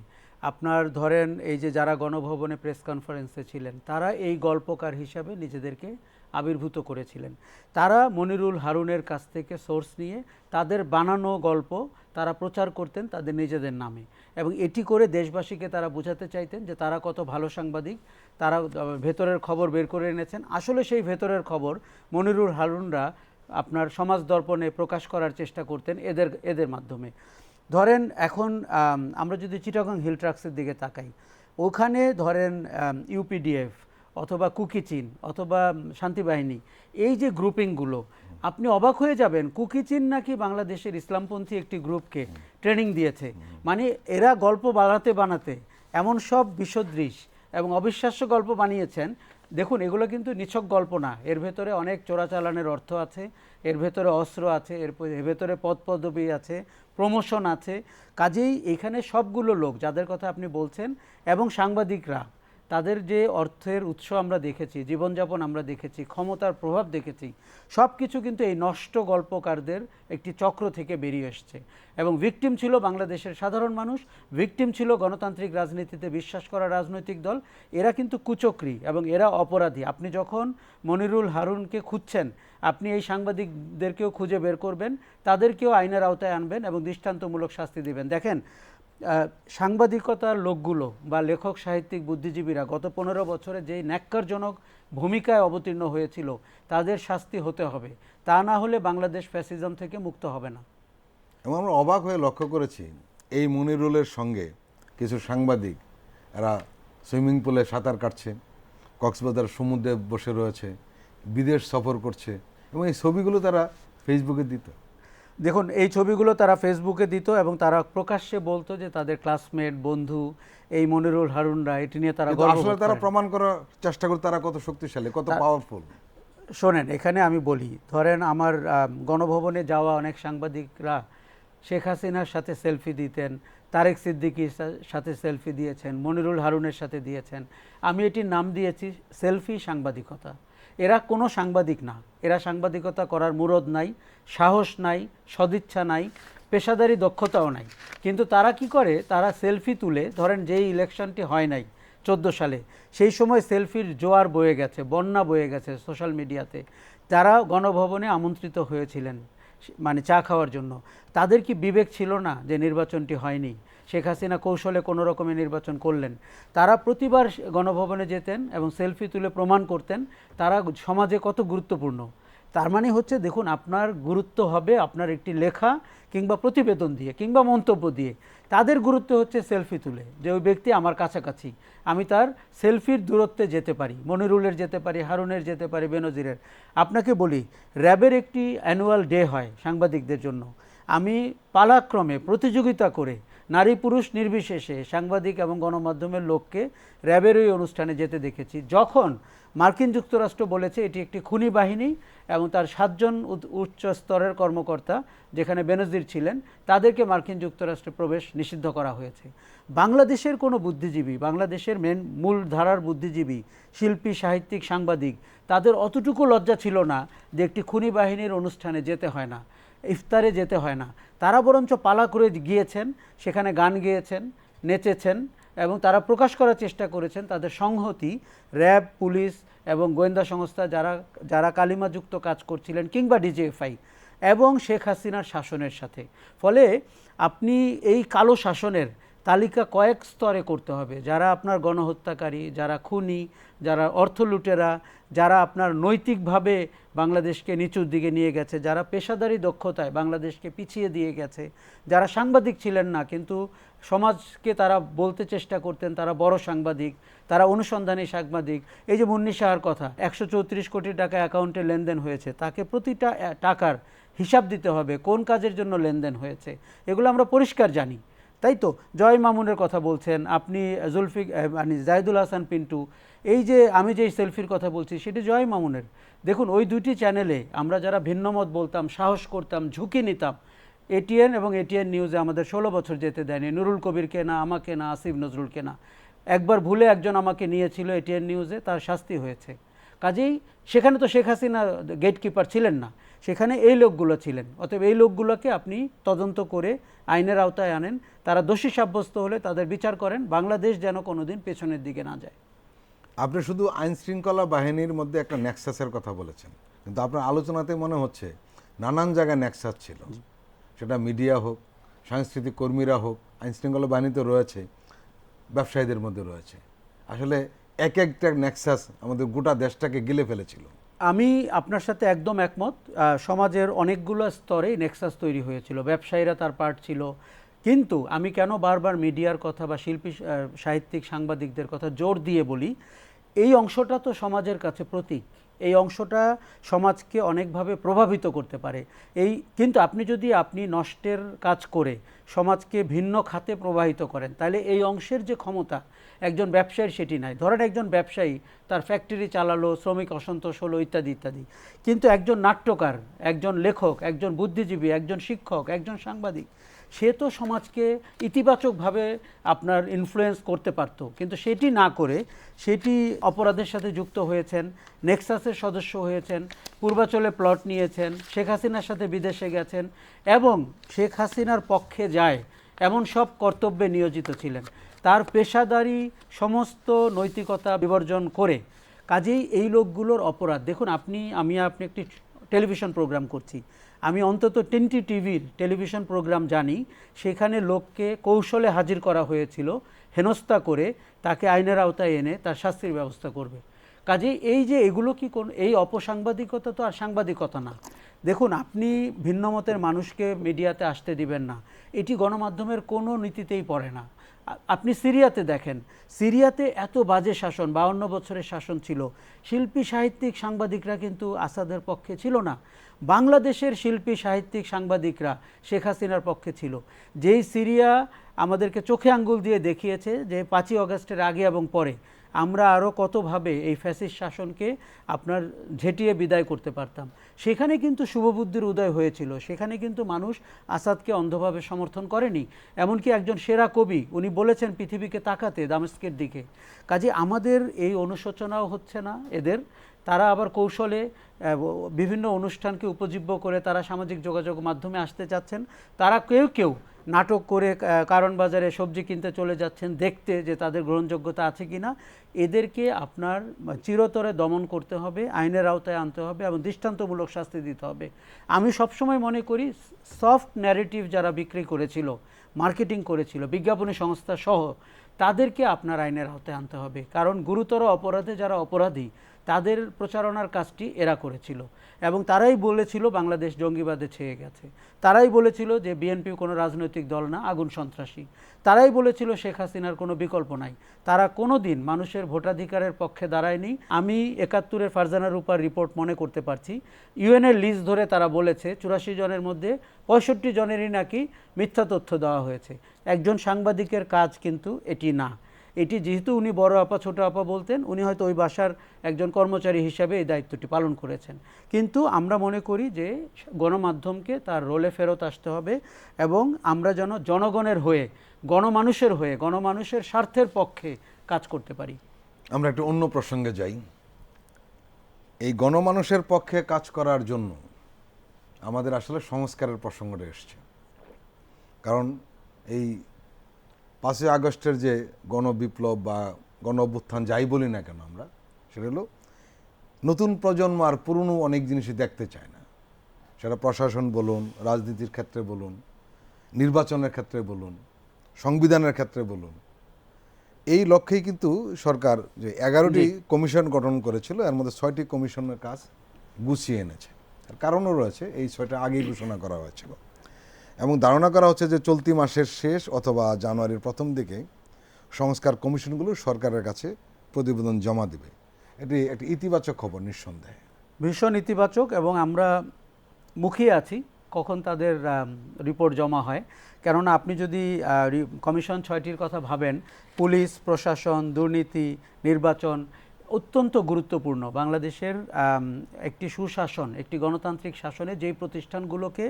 আপনার ধরেন এই যে যারা গণভবনে প্রেস কনফারেন্সে ছিলেন, তারা এই গল্পকার হিসাবে নিজেদেরকে আবির্ভূত করেছিলেন। তারা মনিরুল, হারুনের কাছ থেকে সোর্স নিয়ে তাদের বানানো গল্প তারা প্রচার করতেন তাদের নিজেদের নামে, এবং এটি করে দেশবাসীকে তারা বোঝাতে চাইতেন যে তারা কত ভালো সাংবাদিক, তারা ভেতরের খবর বের করে এনেছেন। আসলে সেই ভেতরের খবর মনিরুল, হারুনরা আপনার সমাজ দর্পণে প্রকাশ করার চেষ্টা করতেন এদের মাধ্যমে। ধরেন এখন আমরা যদি চিটাগং হিল ট্রাক্সের দিকে তাকাই, ওখানে ধরেন ইউপিডিএফ অথবা কুকিচিন অথবা শান্তিবাহিনী, এই যে গ্রুপিংগুলো, আপনি অবাক হয়ে যাবেন কুকিচিন নাকি বাংলাদেশের ইসলামপন্থী একটি গ্রুপকে ট্রেনিং দিয়েছে। মানে এরা গল্প বানাতে এমন সব বিসদৃশ এবং অবিশ্বাস্য গল্প বানিয়েছেন। দেখুন, এগুলো কিন্তু নিছক গল্প না, এর ভেতরে অনেক চোরাচালানের অর্থ আছে, এর ভেতরে অস্ত্র আছে, এর ভেতরে পদপদবী আছে, প্রমোশন আছে। কাজেই এখানে সবগুলো লোক যাদের কথা আপনি বলছেন এবং সাংবাদিকরা, তাদের যে অর্থের উৎস আমরা দেখেছি, জীবনযাপন আমরা দেখেছি, ক্ষমতার প্রভাব দেখেছি, সব কিছু কিন্তু এই নষ্ট গল্পকারদের একটি চক্র থেকে বেরিয়ে এসছে। এবং ভিকটিম ছিল বাংলাদেশের সাধারণ মানুষ, ভিকটিম ছিল গণতান্ত্রিক রাজনীতিতে বিশ্বাস করা রাজনৈতিক দল। এরা কিন্তু কুচক্রী এবং এরা অপরাধী। আপনি যখন মনিরুল হারুনকে খুঁজছেন, আপনি এই সাংবাদিকদেরকেও খুঁজে বের করবেন, তাদেরকেও আইনের আওতায় আনবেন এবং দৃষ্টান্তমূলক শাস্তি দিবেন। দেখেন, সাংবাদিকতার লোকগুলো বা লেখক সাহিত্যিক বুদ্ধিজীবীরা গত 15 বছরে যেই ন্যাক্কারজনক ভূমিকায় অবতীর্ণ হয়েছিল, তাদের শাস্তি হতে হবে। তা না হলে বাংলাদেশ ফ্যাসিজম থেকে মুক্ত হবে না। এবং আমরা অবাক হয়ে লক্ষ্য করেছি এই মনিরুলের সঙ্গে কিছু সাংবাদিক, এরা সুইমিং পুলে সাঁতার কাটছে, কক্সবাজার সমুদ্রে বসে রয়েছে, বিদেশ সফর করছে, এবং এই ছবিগুলো তারা ফেসবুকে দিত। দেখুন, এই ছবিগুলো তারা ফেসবুকে দিত এবং তারা প্রকাশ্যে বলতো যে তাদের ক্লাসমেট, বন্ধু এই মনিরুল হারুনরা, এটি নিয়ে তারা কিন্তু গর্ব আসলে বোধ তারা করেন। প্রমাণ করার চেষ্টা করে তারা কত শক্তিশালী, কত পাওয়ারফুল। শোনেন, এখানে আমি বলি, ধরেন আমার গণভবনে যাওয়া অনেক সাংবাদিকরা শেখ হাসিনার সাথে সেলফি দিতেন, তারেক সিদ্দিকীর সাথে সেলফি দিয়েছেন, মনিরুল হারুনের সাথে দিয়েছেন। আমি এটির নাম দিয়েছি সেলফি সাংবাদিকতা। এরা কোনো সাংবাদিক না, এরা সাংবাদিকতা করার মুরদ নাই, সাহস নাই, সদিচ্ছা নাই, পেশাদারি দক্ষতাও নাই। কিন্তু তারা কি করে, তারা সেলফি তুলে, ধরেন যেই ইলেকশনটি হয় নাই 14 সালে, সেই সময় সেলফির জোয়ার বয়ে গেছে, বন্যা বয়ে গেছে সোশ্যাল মিডিয়াতে। তারা গণভবনে আমন্ত্রিত হয়েছিলেন মানে চা খাওয়ার জন্য। তাদের কি বিবেক ছিল না যে নির্বাচনটি হয়নি, শেখ হাসিনা কৌশলে কোনো রকমের নির্বাচন করলেন? তারা প্রতিবার গণভবনে যেতেন এবং সেলফি তুলে প্রমাণ করতেন তারা সমাজে কত গুরুত্বপূর্ণ। তার মানে হচ্ছে, দেখুন, আপনার গুরুত্ব হবে আপনার একটি লেখা কিংবা প্রতিবেদন দিয়ে কিংবা মন্তব্য দিয়ে। তাদের গুরুত্ব হচ্ছে সেলফি তুলে, যে ওই ব্যক্তি আমার কাছাকাছি, আমি তার সেলফির দূরত্বে যেতে পারি, মনিরুলের যেতে পারি, হারুনের যেতে পারি, বেনজিরের। আপনাকে বলি, র্যাবের একটি অ্যানুয়াল ডে হয় সাংবাদিকদের জন্য। আমি পালাক্রমে প্রতিযোগিতা করে নারী পুরুষ নির্বিশেষে সাংবাদিক এবং গণমাধ্যমের লোককে র্যাবের ওই অনুষ্ঠানে যেতে দেখেছি। যখন মার্কিন যুক্তরাষ্ট্র বলেছে এটি একটি খুনি বাহিনী এবং তার 7 জন উচ্চ স্তরের কর্মকর্তা, যেখানে বেনজির ছিলেন, তাদেরকে মার্কিন যুক্তরাষ্ট্রে প্রবেশ নিষিদ্ধ করা হয়েছে। বাংলাদেশের কোনো বুদ্ধিজীবী, বাংলাদেশের মূল ধারার বুদ্ধিজীবী, শিল্পী, সাহিত্যিক, সাংবাদিক, তাদের অতটুকু লজ্জা ছিল না যে একটি খুনি বাহিনীর অনুষ্ঠানে যেতে হয় না, ইফতারে যেতে হয় না। তারা বরঞ্চ পালা করে গিয়েছেন, সেখানে গান গেয়েছেন, নেচেছেন এবং তারা প্রকাশ করার চেষ্টা করেছেন তাদের সংহতি র্যাব, পুলিশ এবং গোয়েন্দা সংস্থা যারা কালিমাযুক্ত কাজ করছিলেন কিংবা ডিজিএফআই এবং শেখ হাসিনার শাসনের সাথে। ফলে আপনি এই কালো শাসনের তালিকা কয়েক স্তরে করতে হবে। যারা আপনার গণহত্যাকারী, যারা খুনি, যারা অর্থ লুটেরা, যারা আপনার নৈতিকভাবে বাংলাদেশকে নিচুর দিকে নিয়ে গেছে, যারা পেশাদারি দক্ষতায় বাংলাদেশকে পিছিয়ে দিয়ে গেছে, যারা সাংবাদিক ছিলেন না কিন্তু সমাজকে তারা বলতে চেষ্টা করতেন তারা বড় সাংবাদিক, তারা অনুসন্ধানী সাংবাদিক। এই যে মুন্নি সাহার কথা, 134 কোটি টাকা অ্যাকাউন্টে লেনদেন হয়েছে, তাকে প্রতিটা টাকার হিসাব দিতে হবে, কোন কাজের জন্য লেনদেন হয়েছে, এগুলো আমরা পরিষ্কার জানি। তাই তো জয় মামুনের কথা বলছেন আপনি, মানে জাহিদুল হাসান পিন্টু, এই যে আমি যেই সেলফির কথা বলছি সেটি জয় মামুনের। দেখুন, ওই দুটি চ্যানেলে আমরা যারা ভিন্নমত বলতাম, সাহস করতাম, ঝুঁকি নিতাম, এটিএন এবং এটিএন নিউজে আমাদের 16 বছর যেতে দেয়নি। নুরুল কবিরকে না, আমাকে না, আসিফ নজরুলকে না। একবার ভুলে একজন আমাকে নিয়েছিল এটিএন নিউজে, তার শাস্তি হয়েছে। কাজেই সেখানে তো শেখ হাসিনা গেটকিপার ছিলেন না, সেখানে এই লোকগুলো ছিলেন। অতএব এই লোকগুলোকে আপনি তদন্ত করে আইনের আওতায় আনেন, তারা দোষী সাব্যস্ত হলে তাদের বিচার করেন, বাংলাদেশ যেন কোনোদিন পেছনের দিকে না যায়। আপনি শুধু আইন শৃঙ্খলা বাহিনীর মধ্যে একটা নেক্সাসের কথা বলেছেন, কিন্তু আপনার আলোচনাতে মনে হচ্ছে নানান জায়গায় নেক্সাস ছিল, সেটা মিডিয়া হোক, সাংস্কৃতিক কর্মীরা হোক, আইন শৃঙ্খলা বাহিনীতে রয়েছে, ব্যবসায়ীদের মধ্যে রয়েছে। আসলে এক একটা নেক্সাস আমাদের গোটা দেশটাকে গিলে ফেলেছিল। আমি আপনার সাথে একদম একমত। সমাজের অনেকগুলো স্তরে নেক্সাস তৈরি হয়েছিল, ব্যবসায়ীরা তার পার্ট ছিল। কিন্তু আমি কেন বারবার মিডিয়ার কথা বা শিল্পী, সাহিত্যিক, সাংবাদিকদের কথা জোর দিয়ে বলি, এই অংশটা তো সমাজের কাছে প্রতীক, এই অংশটা সমাজকে অনেকভাবে প্রভাবিত করতে পারে। কিন্তু আপনি নষ্টের কাজ করে সমাজকে ভিন্ন খাতে প্রবাহিত করেন, তাহলে এই অংশের যে ক্ষমতা একজন ব্যবসায়ীর সেটি নাই। ধরেন একজন ব্যবসায়ী তার ফ্যাক্টরি চালালো, শ্রমিক অসন্তোষ হলো, ইত্যাদি ইত্যাদি, কিন্তু একজন নাট্যকার, একজন লেখক, একজন বুদ্ধিজীবী, একজন শিক্ষক, একজন সাংবাদিক, সে তো সমাজকে ইতিবাচকভাবে আপনার ইনফ্লুয়েন্স করতে পারতো, কিন্তু সেটি না করে সেটি অপরাধের সাথে যুক্ত হয়েছেন, নেক্সাসের সদস্য হয়েছেন, পূর্বাচলে প্লট নিয়েছেন, শেখ হাসিনার সাথে বিদেশে গেছেন এবং শেখ হাসিনার পক্ষে যায় এমন সব কর্তব্যে নিয়োজিত ছিলেন। তার পেশাদারি সমস্ত নৈতিকতা বিবর্জন করে, কাজেই এই লোকগুলোর অপরাধ দেখুন। আপনি একটি টেলিভিশন প্রোগ্রাম করছি, আমি অন্তত 10টি টিভির টেলিভিশন প্রোগ্রাম জানি, সেখানে লোককে কৌশলে হাজির করা হয়েছিল, হেনস্থা করে তাকে আইনের আওতায় এনে তার শাস্তির ব্যবস্থা করবে। কাজেই এগুলো কি এই অপসাংবাদিকতা তো আর সাংবাদিকতা না। দেখুন, আপনি ভিন্ন মতের মানুষকে মিডিয়াতে আসতে দিবেন না, এটি গণমাধ্যমের কোনো নীতিতেই পড়ে না। আপনি সিরিয়াতে দেখেন, সিরিয়াতে এত বাজে শাসন, 52 বছরের শাসন ছিল, শিল্পী সাহিত্যিক সাংবাদিকরা কিন্তু আসাদের পক্ষে ছিল না। বাংলাদেশের শিল্পী সাহিত্যিক সাংবাদিকরা শেখ হাসিনার পক্ষে ছিল। যেই সিরিয়া আমাদেরকে চোখে আঙ্গুল দিয়ে দেখিয়েছে যে 5ই অগাস্টের আগে এবং পরে আমরা আরও কতভাবে এই ফ্যাসিস্ট শাসনকে আপনার ঝেঁটিয়ে বিদায় করতে পারতাম, সেখানে কিন্তু শুভবুদ্ধির উদয় হয়েছিল, সেখানে কিন্তু মানুষ আসাদকে অন্ধভাবে সমর্থন করেনি। এমনকি একজন সেরা কবি উনি বলেছেন পৃথিবীকে তাকাতে দামেস্কের দিকে। কাজে আমাদের এই অনুশোচনাও হচ্ছে না এদের, তারা আবার কৌশলে বিভিন্ন অনুষ্ঠানকে উপজীব্য করে তারা সামাজিক যোগাযোগ মাধ্যমে আসতে চাচ্ছেন। তারা কেউ কেউ নাটক করে কারণ বাজারে সবজি কিনতে চলে যাচ্ছেন দেখতে যে তাদের গ্রহণযোগ্যতা আছে কিনা। এদেরকে আপনার চিরতরে দমন করতে হবে, আইনের আওতায় আনতে হবে এবং দৃষ্টান্তমূলক শাস্তি দিতে হবে। আমি সবসময় মনে করি সফট ন্যারেটিভ যারা বিক্রি করেছিল, মার্কেটিং করেছিল, বিজ্ঞাপনী সংস্থা সহ, তাদেরকে আপনার আইনের আওতায় আনতে হবে। কারণ গুরুতর অপরাধে যারা অপরাধী তাদের প্রচারণার কাজটি এরা করেছিল এবং তারাই বলেছিল বাংলাদেশ জঙ্গিবাদে ছেয়ে গেছে, তারাই বলেছিল যে বিএনপি কোনো রাজনৈতিক দল না, আগুন সন্ত্রাসী, তারাই বলেছিল শেখ হাসিনার কোনো বিকল্প নাই। তারা কোনো দিন মানুষের ভোটাধিকারের পক্ষে দাঁড়ায়নি। আমি 71-এর ফারজানা রূপার রিপোর্ট মনে করতে পারছি, ইউএনের লিস্ট ধরে তারা বলেছে 84 জনের মধ্যে 65 জনেরই নাকি মিথ্যা তথ্য দেওয়া হয়েছে। একজন সাংবাদিকের কাজ কিন্তু এটি না। এটি যেহেতু উনি বড় আপা ছোট আপা বলতেন, উনি হয়তো ওই বাসার একজন কর্মচারী হিসাবে এই দায়িত্বটি পালন করেছেন। কিন্তু আমরা মনে করি যে গণমাধ্যমকে তার রোলে ফেরত আসতে হবে এবং আমরা যেন জনগণের হয়ে, গণমানুষের হয়ে, গণমানুষের স্বার্থের পক্ষে কাজ করতে পারি। আমরা একটু অন্য প্রসঙ্গে যাই। এই গণমানুষের পক্ষে কাজ করার জন্য আমাদের আসলে সংস্কারের প্রসঙ্গটা এসছে। কারণ এই 5ই আগস্টের যে গণবিপ্লব বা গণ অভ্যুত্থান যাই বলি না কেন আমরা, সেটা হলো নতুন প্রজন্ম আর পুরনো অনেক জিনিসই দেখতে চায় না। সেটা প্রশাসন বলুন, রাজনীতির ক্ষেত্রে বলুন, নির্বাচনের ক্ষেত্রে বলুন, সংবিধানের ক্ষেত্রে বলুন। এই লক্ষ্যেই কিন্তু সরকার যে 11টি কমিশন গঠন করেছিল, এর মধ্যে 6টি কমিশনের কাজ গুছিয়ে এনেছে। আর কারণও রয়েছে, এই 6টা আগেই ঘোষণা করা হয়েছিল এবং ধারণা করা হচ্ছে যে চলতি মাসের শেষ অথবা জানুয়ারির প্রথম দিকে সংস্কার কমিশনগুলো সরকারের কাছে প্রতিবেদন জমা দেবে। এটি একটি ইতিবাচক খবর নিঃসন্দেহে, ভীষণ ইতিবাচক, এবং আমরা মুখিয়ে আছি কখন তাদের রিপোর্ট জমা হয়। কেননা আপনি যদি কমিশন 6টির কথা ভাবেন, পুলিশ, প্রশাসন, দুর্নীতি, নির্বাচন অত্যন্ত গুরুত্বপূর্ণ। বাংলাদেশের একটি সুশাসন, একটি গণতান্ত্রিক শাসনে যেই প্রতিষ্ঠানগুলোকে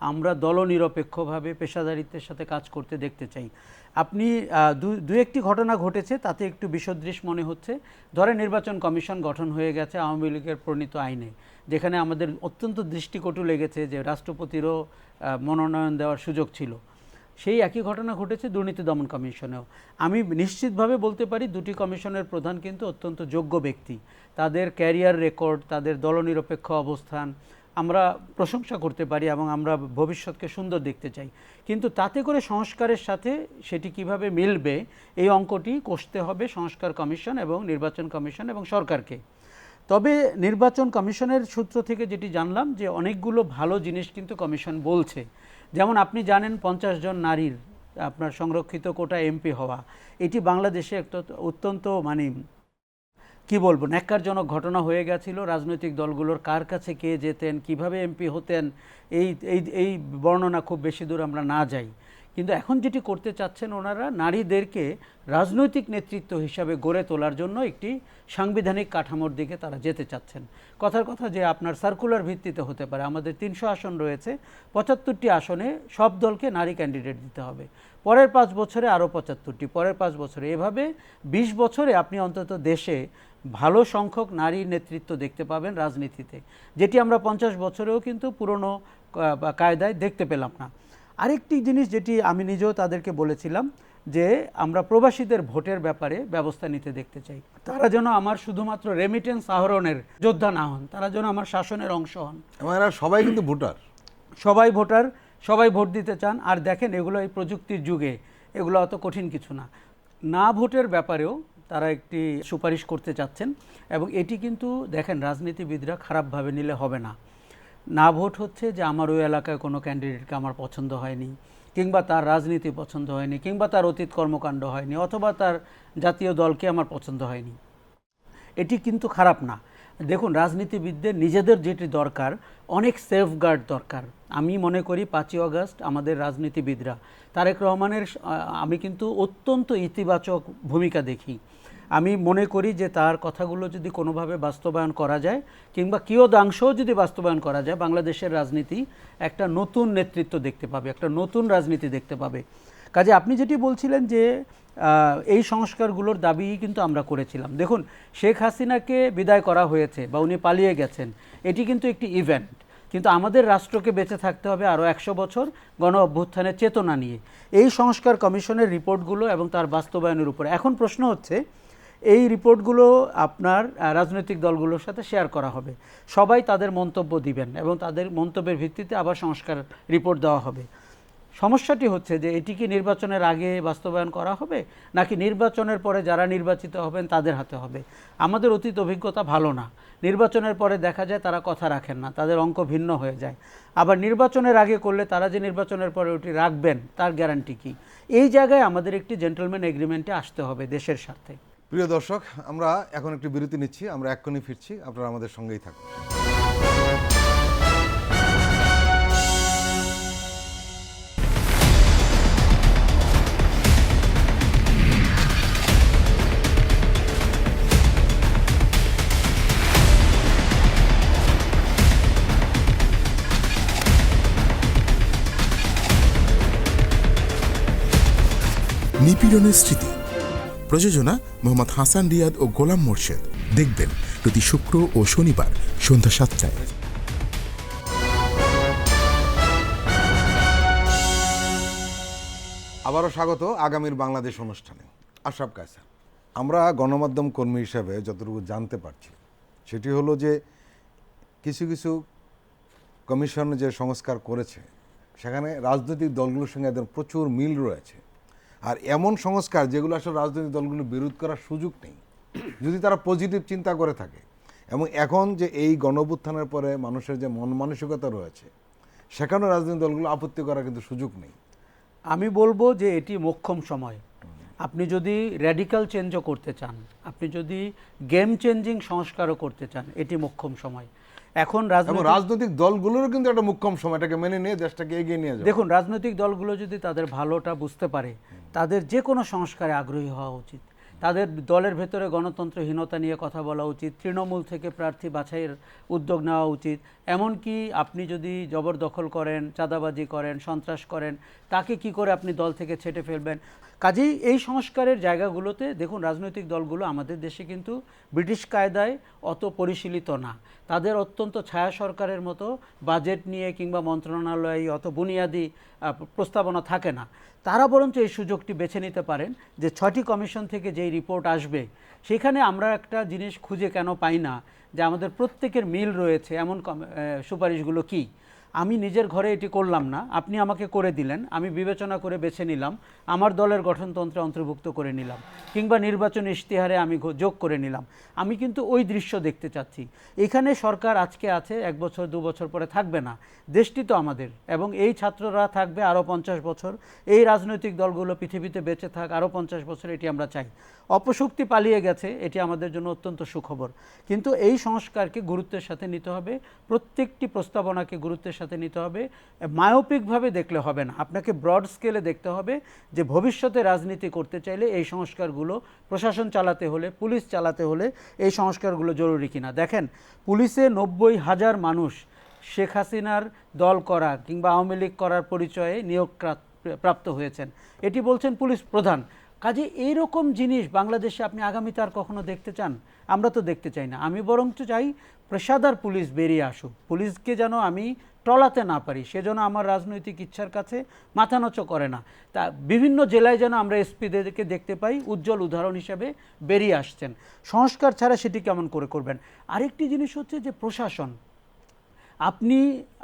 আমরা দলনিরপেক্ষভাবে পেশাদারিত্বের সাথে কাজ করতে দেখতে চাই। আপনি দু একটি ঘটনা ঘটেছে, তাতে একটু বিসদৃশ মনে হচ্ছে। ধরে নির্বাচন কমিশন গঠন হয়ে গেছে আওয়ামী লীগের প্রণীত আইনে, যেখানে আমাদের অত্যন্ত দৃষ্টিকটু লেগেছে যে রাষ্ট্রপতিরও মনোনয়ন দেওয়ার সুযোগ ছিল। সেই একই ঘটনা ঘটেছে দুর্নীতি দমন কমিশনেও। আমি নিশ্চিতভাবে বলতে পারি দুটি কমিশনের প্রধান কিন্তু অত্যন্ত যোগ্য ব্যক্তি। তাদের ক্যারিয়ার রেকর্ড, তাদের দলনিরপেক্ষ অবস্থান আমরা প্রশংসা করতে পারি এবং আমরা ভবিষ্যৎকে সুন্দর দেখতে চাই। কিন্তু তাতে করে সংস্কারের সাথে সেটি কিভাবে মিলবে, এই অঙ্কটি কষতে হবে সংস্কার কমিশন এবং নির্বাচন কমিশন এবং সরকারকে। তবে নির্বাচন কমিশনের সূত্র থেকে যেটি জানলাম যে অনেকগুলো ভালো জিনিস কিন্তু কমিশন বলছে। যেমন আপনি জানেন 50 জন নারীর আপনার সংরক্ষিত কোটা এমপি হওয়া, এটি বাংলাদেশে একটা অত্যন্ত কি বলবো, ন্যাক্কারজনক ঘটনা হয়ে গেছিল। রাজনৈতিক দলগুলোর কার কাছে কে যেতেন, কিভাবে এমপি হতেন, এই এই এই বর্ণনা খুব বেশি দূর আমরা না যাই। কিন্তু এখন যেটি করতে চাচ্ছেন ওনারা, নারীদেরকে রাজনৈতিক নেতৃত্ব হিসাবে গড়ে তোলার জন্য একটি সাংবিধানিক কাঠামোর দিকে তারা যেতে চাচ্ছেন। কথার কথা যে আপনার সার্কুলার ভিত্তিতে হতে পারে। আমাদের 300 আসন রয়েছে, 75টি আসনে সব দলকে নারী ক্যান্ডিডেট দিতে হবে, পরের 5 বছরে আরও 75টি, পরের 5 বছরে, এভাবে 20 বছরে আপনি অন্তত দেশে ভালো সংখ্যক নারী নেতৃত্ব দেখতে পাবেন রাজনীতিতে, যেটি আমরা 50 বছরেও কিন্তু পুরনো কায়দায় দেখতে পেলাম না। আরেকটি জিনিস যেটি আমি নিজেও তাদেরকে বলেছিলাম, যে আমরা প্রবাসীদের ভোটের ব্যাপারে ব্যবস্থা নিতে দেখতে চাই। তারা যেন আমার শুধুমাত্র রেমিটেন্স আহরণের যোদ্ধা না হন, তারা যেন আমার শাসনের অংশ হন। এরা সবাই কিন্তু ভোটার, সবাই ভোটার, সবাই ভোট দিতে চান। আর দেখেন, এগুলো এই প্রযুক্তির যুগে এগুলো অত কঠিন কিছু না। না ভোটের ব্যাপারেও তারা একটি সুপারিশ করতে চাচ্ছেন, এবং এটি কিন্তু দেখেন রাজনীতিবিদরা খারাপভাবে নিলে হবে না। না ভোট হচ্ছে যে আমার ওই এলাকায় কোনো ক্যান্ডিডেটকে আমার পছন্দ হয়নি, কিংবা তার রাজনীতি পছন্দ হয়নি, কিংবা তার অতীত কর্মকাণ্ড হয়নি, অথবা তার জাতীয় দলকে আমার পছন্দ হয়নি, এটি কিন্তু খারাপ না। দেখুন, রাজনীতিবিদদের নিজেদের যেটি দরকার, অনেক সেফগার্ড দরকার। আমি মনে করি 5ই আগস্ট আমাদের রাজনীতিবিদরা, তারেক রহমানের আমি কিন্তু অত্যন্ত ইতিবাচক ভূমিকা দেখি। আমি মনে করি যে তার কথাগুলো যদি কোনোভাবে বাস্তবায়ন করা যায়, কিংবা কিয়দাংশও যদি বাস্তবায়ন করা যায়, বাংলাদেশের রাজনীতি একটা নতুন নেতৃত্ব দেখতে পাবে, একটা নতুন রাজনীতি দেখতে পাবে। কাজে আপনি যেটি বলছিলেন যে এই সংস্কারগুলোর দাবি কিন্তু আমরা করেছিলাম। দেখুন, শেখ হাসিনাকে বিদায় করা হয়েছে বা উনি পালিয়ে গেছেন, এটি কিন্তু একটি ইভেন্ট, কিন্তু আমাদের রাষ্ট্রকে বেঁচে থাকতে হবে আরও 100 বছর গণ অভ্যুত্থানের চেতনা নিয়ে। এই সংস্কার কমিশনের রিপোর্টগুলো এবং তার বাস্তবায়নের উপরে এখন প্রশ্ন হচ্ছে, এই রিপোর্টগুলো আপনার রাজনৈতিক দলগুলোর সাথে শেয়ার করা হবে, সবাই তাদের মন্তব্য দিবেন এবং তাদের মন্তব্যের ভিত্তিতে আবার সংস্কার রিপোর্ট দেওয়া হবে। সমস্যাটি হচ্ছে যে এটি কি নির্বাচনের আগে বাস্তবায়ন করা হবে, নাকি নির্বাচনের পরে যারা নির্বাচিত হবেন তাদের হাতে হবে? আমাদের অতীত অভিজ্ঞতা ভালো না। নির্বাচনের পরে দেখা যায় তারা কথা রাখেন না, তাদের অঙ্ক ভিন্ন হয়ে যায়। আবার নির্বাচনের আগে করলে তারা যে নির্বাচনের পরে ওটি রাখবেন তার গ্যারান্টি কি? এই জায়গায় আমাদের একটি জেন্টলম্যান এগ্রিমেন্টে আসতে হবে দেশের স্বার্থে। প্রিয় দর্শক, আমরা এখন একটি বিরতি নিচ্ছি, আমরা এক্ষুনি ফিরছি, আপনারা আমাদের সঙ্গেই থাকুন। নিপীড়নের স্মৃতি, প্রযোজনা মোহাম্মদ হাসান রিয়াদ ও গোলাম মোর্শেদ। দেখবেন প্রতি শুক্র ও শনিবার সন্ধ্যা 7টায়। আবারও স্বাগত আগামীর বাংলাদেশ অনুষ্ঠানে। আশরাফ কায়সার। আমরা গণমাধ্যম কর্মী হিসাবে যতটুকু জানতে পারছি সেটি হলো যে কিছু কিছু কমিশন যে সংস্কার করেছে সেখানে রাজনৈতিক দলগুলোর সঙ্গে একদম প্রচুর মিল রয়েছে। আর এমন সংস্কার যেগুলো আসলে রাজনৈতিক দলগুলো বিরোধ করার সুযোগ নেই যদি তারা পজিটিভ চিন্তা করে থাকে। এবং এখন যে এই গণঅভ্যুত্থানের পরে মানুষের যে মন মানসিকতা রয়েছে সেখানেও রাজনৈতিক দলগুলো আপত্তি করার কিন্তু সুযোগ নেই। আমি বলবো যে এটি মোক্ষম সময়। আপনি যদি র্যাডিক্যাল চেঞ্জও করতে চান, আপনি যদি গেম চেঞ্জিং সংস্কারও করতে চান, এটি মোক্ষম সময়। এখন রাজনৈতিক দলগুলোরও কিন্তু একটা মোক্ষম সময়, এটাকে মেনে নিয়ে দেশটাকে এগিয়ে নিয়ে যাবে। দেখুন, রাজনৈতিক দলগুলো যদি তাদের ভালোটা বুঝতে পারে, তাদের যে কোনো সংস্কারে আগ্রহী হওয়া উচিত। তাদের দলের ভেতরে গণতন্ত্রহীনতা নিয়ে কথা বলা উচিত, তৃণমূল থেকে প্রার্থী বাছাইয়ের উদ্যোগ নেওয়া উচিত। এমনকি আপনি যদি জবরদখল করেন, চাঁদাবাজি করেন, সন্ত্রাস করেন, তাকে কি করে আপনি দল থেকে ছেঁটে ফেলবেন। কাজেই এই সংস্কারের জায়গাগুলোতে দেখুন, রাজনৈতিক দলগুলো আমাদের দেশে কিন্তু ব্রিটিশ কায়দায় অত পরিশীলিত না। তাদের অত্যন্ত ছায়া সরকারের মতো বাজেট নিয়ে কিংবা মন্ত্রণালয়ে অত বুনিয়াদি প্রস্তাবনা থাকে না। তারা বরঞ্চ এই সুযোগটি বেছে নিতে পারেন যে 6টি কমিশন থেকে যেই রিপোর্ট আসবে সেখানে আমরা একটা জিনিস খুঁজে কেন পাই না যে আমাদের প্রত্যেকের মিল রয়েছে এমন সুপারিশগুলো কি। আমি নিজের ঘরে এটি করলাম না, আপনি আমাকে করে দিলেন, আমি বিবেচনা করে বেছে নিলাম, আমার দলের গঠনতন্ত্রে অন্তর্ভুক্ত করে নিলাম, কিংবা নির্বাচন ইশতেহারে আমি যোগ করে নিলাম। আমি কিন্তু ওই দৃশ্য দেখতে চাচ্ছি। এখানে সরকার আজকে আছে, 1 বছর 2 বছর পরে থাকবে না। দেশটি তো আমাদের, এবং এই ছাত্ররা থাকবে আরও 50 বছর, এই রাজনৈতিক দলগুলো পৃথিবীতে বেঁচে থাক আরও 50 বছর, এটি আমরা চাই। অপশক্তি পালিয়ে গেছে, এটি আমাদের জন্য অত্যন্ত সুখবর। কিন্তু এই সংস্কারকে গুরুত্বের সাথে নিতে হবে, প্রত্যেকটি প্রস্তাবনাকে গুরুত্বের সাথে নিতে হবে। মায়োপিকভাবে দেখলে হবে না, আপনাকে ব্রড স্কেলে দেখতে হবে যে ভবিষ্যতে রাজনীতি করতে চাইলে এই সংস্কারগুলো, প্রশাসন চালাতে হলে, পুলিশ চালাতে হলে এই সংস্কারগুলো জরুরি কিনা। দেখেন, পুলিশে 90,000 মানুষ শেখ হাসিনার দল করা কিংবা আওয়ামী লীগ করার পরিচয়ে নিয়োগ প্রাপ্ত হয়েছেন, এটি বলছেন পুলিশ প্রধান। কাজে এইরকম জিনিস বাংলাদেশে আপনি আগামীতে আর কখনো দেখতে চান? আমরা তো দেখতে চাই না। আমি বরঞ্চ চাই পেশাদার পুলিশ বেরিয়ে আসুক, পুলিশকে যেন আমি টলাতে না পারি, সেজন্য আমার রাজনৈতিক ইচ্ছার কাছে মাথা নত করে না। তা বিভিন্ন জেলায় যেন আমরা এসপিদেরকে দেখতে পাই উজ্জ্বল উদাহরণ হিসেবে বেরিয়ে আসছেন। সংস্কার ছাড়া সেটি কেমন করে করবেন? আরেকটি জিনিস হচ্ছে যে প্রশাসন। আপনি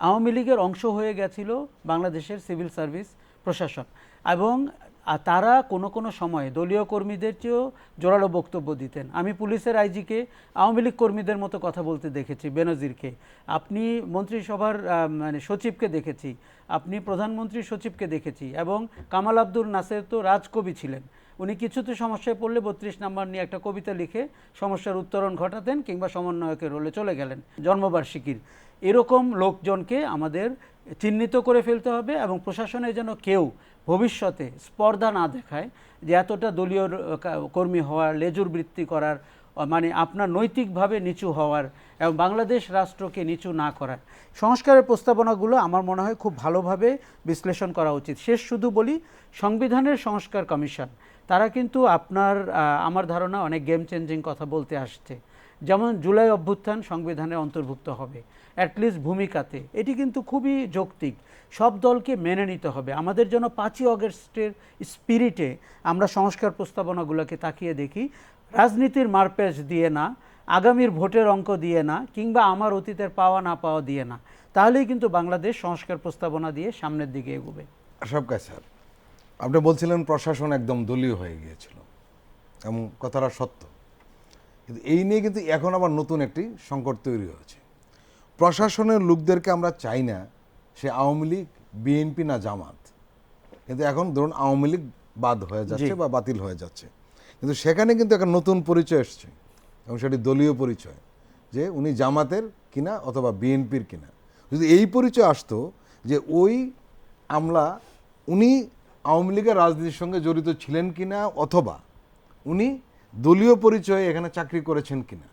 আওয়ামী লীগের অংশ হয়ে গেছিল বাংলাদেশের সিভিল সার্ভিস প্রশাসন, এবং তারা কোনো সময়ে দলীয় কর্মীদের চেয়েও জোরালো বক্তব্য দিতেন। আমি পুলিশের আইজিকে আওয়ামী লীগ কর্মীদের মতো কথা বলতে দেখেছি, বেনজিরকে। আপনি মন্ত্রিসভার মানে সচিবকে দেখেছি, আপনি প্রধানমন্ত্রীর সচিবকে দেখেছি, এবং কামাল আব্দুল নাসের তো রাজকবি ছিলেন। উনি কিছুতে সমস্যায় পড়লে 32 নম্বর নিয়ে একটা কবিতা লিখে সমস্যার উত্তরণ ঘটাতেন, কিংবা সমন্বয়কের রোলে চলে গেলেন জন্মবার্ষিকীর। এরকম লোকজনকে আমাদের চিহ্নিত করে ফেলতে হবে, এবং প্রশাসনে যেন কেউ ভবিষ্যতে স্পর্ধা না দেখায় যে এতটা দলীয় কর্মী হওয়ার, লেজুর বৃত্তি করার, মানে আপনার নৈতিকভাবে নিচু হওয়ার, এবং বাংলাদেশ রাষ্ট্রকে নিচু না করার। সংস্কারের প্রস্তাবনাগুলো আমার মনে হয় খুব ভালোভাবে বিশ্লেষণ করা উচিত। শেষ শুধু বলি, সংবিধানের সংস্কার কমিশন তারা কিন্তু আমার ধারণা অনেক গেম চেঞ্জিং কথা বলতে আসছে। যেমন জুলাই অভ্যুত্থান সংবিধানে অন্তর্ভুক্ত হবে, অ্যাটলিস্ট ভূমিকাতে। এটি কিন্তু খুবই যৌক্তিক, সব দলকে মেনে নিতে হবে। আমাদের জন্য 5ই অগস্টের স্পিরিটে আমরা সংস্কার প্রস্তাবনাগুলোকে তাকিয়ে দেখি, রাজনীতির মারপ্যাচ দিয়ে না, আগামীর ভোটের অঙ্ক দিয়ে না, কিংবা আমার অতীতের পাওয়া না পাওয়া দিয়ে না। তাহলেই কিন্তু বাংলাদেশ সংস্কার প্রস্তাবনা দিয়ে সামনের দিকে এগোবে। আশরাফ কায় স্যার, আপনি বলছিলেন প্রশাসন একদম দলীয় হয়ে গিয়েছিল, এবং কথাটা সত্য। কিন্তু এই নিয়ে কিন্তু এখন আবার নতুন একটি সংকট তৈরি হয়েছে। প্রশাসনের লোকদেরকে আমরা চাই না সে আওয়ামী লীগ, বিএনপি না জামাত, কিন্তু এখন ধরুন আওয়ামী লীগ বাদ হয়ে যাচ্ছে বা বাতিল হয়ে যাচ্ছে, কিন্তু সেখানে কিন্তু একটা নতুন পরিচয় এসছে, এবং সেটি দলীয় পরিচয়, যে উনি জামাতের কিনা অথবা বিএনপির কিনা। যদি এই পরিচয় আসতো যে ওই আমলা উনি আওয়ামী লীগের রাজনীতির সঙ্গে জড়িত ছিলেন কিনা, অথবা উনি দলীয় পরিচয়ে এখানে চাকরি করেছেন কিনা,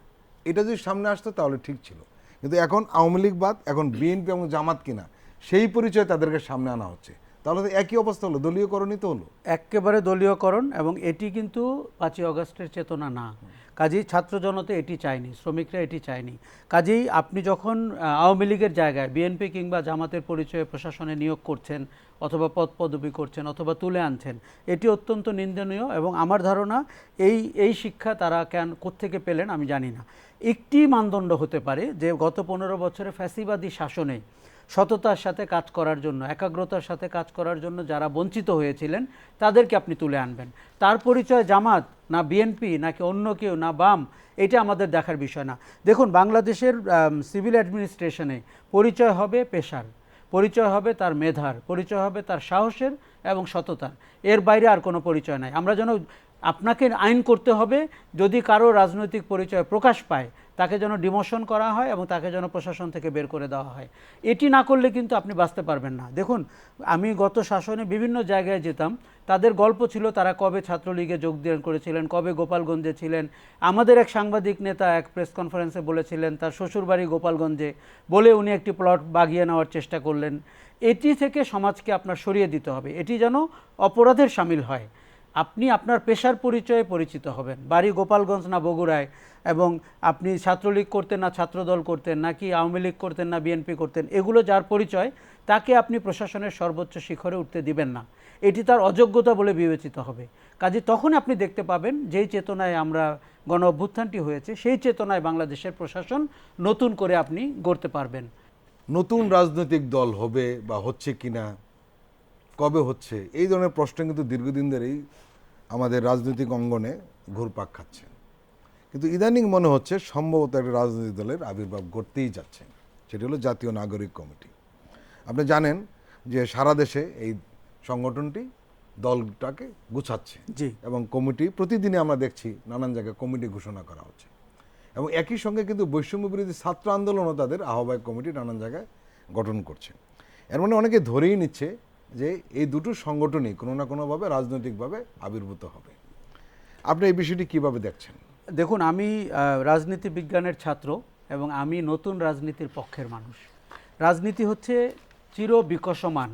এটা যদি সামনে আসতো তাহলে ঠিক ছিল। কিন্তু এখন আওয়ামী লীগ বাদ, এখন বিএনপি এবং জামাত কিনা সেই পরিচয় তাদেরকে সামনে আনা হচ্ছে, তাহলে তো একই অবস্থা হলো, দলীয়করণই তো হলো। একেবারে দলীয়করণ, এবং এটি কিন্তু 5ই অগস্টের চেতনা না। কাজেই ছাত্র জনতা এটি চায়নি, শ্রমিকরা এটি চায়নি। কাজেই আপনি যখন আওয়ামী লীগের জায়গায় বিএনপি কিংবা জামাতের পরিচয়ে প্রশাসনে নিয়োগ করছেন, অথবা পদ পদবি করছেন, অথবা তুলে আনছেন, এটি অত্যন্ত নিন্দনীয়। এবং আমার ধারণা এই শিক্ষা তারা কোত্থেকে পেলেন আমি জানি না। একটি মানদণ্ড হতে পারে যে গত 15 বছরে ফ্যাসিবাদী শাসনে সততার সাথে কাজ করার জন্য, একাগ্রতার সাথে কাজ করার জন্য যারা বঞ্চিত হয়েছিলেন তাদেরকে আপনি তুলে আনবেন। তার পরিচয় জামাত না বিএনপি নাকি অন্য কেউ না বাম, এটা আমাদের দেখার বিষয় না। দেখুন, বাংলাদেশের সিভিল অ্যাডমিনিস্ট্রেশনে পরিচয় হবে পেশার, পরিচয় হবে তার মেধার, পরিচয় হবে তার সাহসের এবং সততার। এর বাইরে আর কোনো পরিচয় নাই। আমরা যেন, আপনাকে আইন করতে হবে, যদি কারো রাজনৈতিক পরিচয় প্রকাশ পায় তাকে যেন ডিমোশন করা হয় এবং তাকে যেন প্রশাসন থেকে বের করে দেওয়া হয়। এটি না করলে কিন্তু আপনি বাঁচতে পারবেন না। দেখুন, আমি গত শাসনে বিভিন্ন জায়গায় যেতাম, তাদের গল্প ছিল তারা কবে ছাত্রলীগে যোগদান করেছিলেন, কবে গোপালগঞ্জে ছিলেন। আমাদের এক সাংবাদিক নেতা এক প্রেস কনফারেন্সে বলেছিলেন তার শ্বশুরবাড়ি গোপালগঞ্জে, বলে উনি একটি প্লট বাগিয়ে নেওয়ার চেষ্টা করলেন। এটি থেকে সমাজকে আপনার সরিয়ে দিতে হবে, এটি যেন অপরাধের শামিল হয়। আপনি আপনার পেশার পরিচয়ে পরিচিত হবেন, বাড়ি গোপালগঞ্জ না বগুড়ায়, এবং আপনি ছাত্রলীগ করতেন না ছাত্রদল করতেন, নাকি আওয়ামী লীগ করতেন না বিএনপি করতেন, এগুলো যার পরিচয় তাকে আপনি প্রশাসনের সর্বোচ্চ শিখরে উঠতে দিবেন না। এটি তার অযোগ্যতা বলে বিবেচিত হবে। কাজে তখন আপনি দেখতে পাবেন যেই চেতনায় আমরা গণ অভ্যুত্থানটি হয়েছে, সেই চেতনায় বাংলাদেশের প্রশাসন নতুন করে আপনি গড়তে পারবেন। নতুন রাজনৈতিক দল হবে বা হচ্ছে কিনা, কবে হচ্ছে, এই ধরনের প্রশ্ন কিন্তু দীর্ঘদিন ধরেই আমাদের রাজনৈতিক অঙ্গনে ঘুরপাক খাচ্ছে। কিন্তু ইদানিং মনে হচ্ছে সম্ভবত একটা রাজনৈতিক দলের আবির্ভাব ঘটতেই যাচ্ছে, সেটি হলো জাতীয় নাগরিক কমিটি। আপনি জানেন যে সারা দেশে এই সংগঠনটি দলটাকে গুছাচ্ছে, জি। এবং কমিটি প্রতিদিনই আমরা দেখছি নানান জায়গায় কমিটি ঘোষণা করা হচ্ছে, এবং একই সঙ্গে কিন্তু বৈষম্য বিরোধী ছাত্র আন্দোলনও তাদের আহ্বায়ক কমিটি নানান জায়গায় গঠন করছে। এর মানে অনেকে ধরেই নিচ্ছে যে এই দুটো সংগঠনই কোনো না কোনোভাবে রাজনৈতিকভাবে আবির্ভূত হবে। আপনি এই বিষয়টি কিভাবে দেখছেন? দেখুন, আমি রাজনীতি বিজ্ঞানের ছাত্র এবং আমি নতুন রাজনীতির পক্ষের মানুষ। রাজনীতি হচ্ছে চির বিকশমান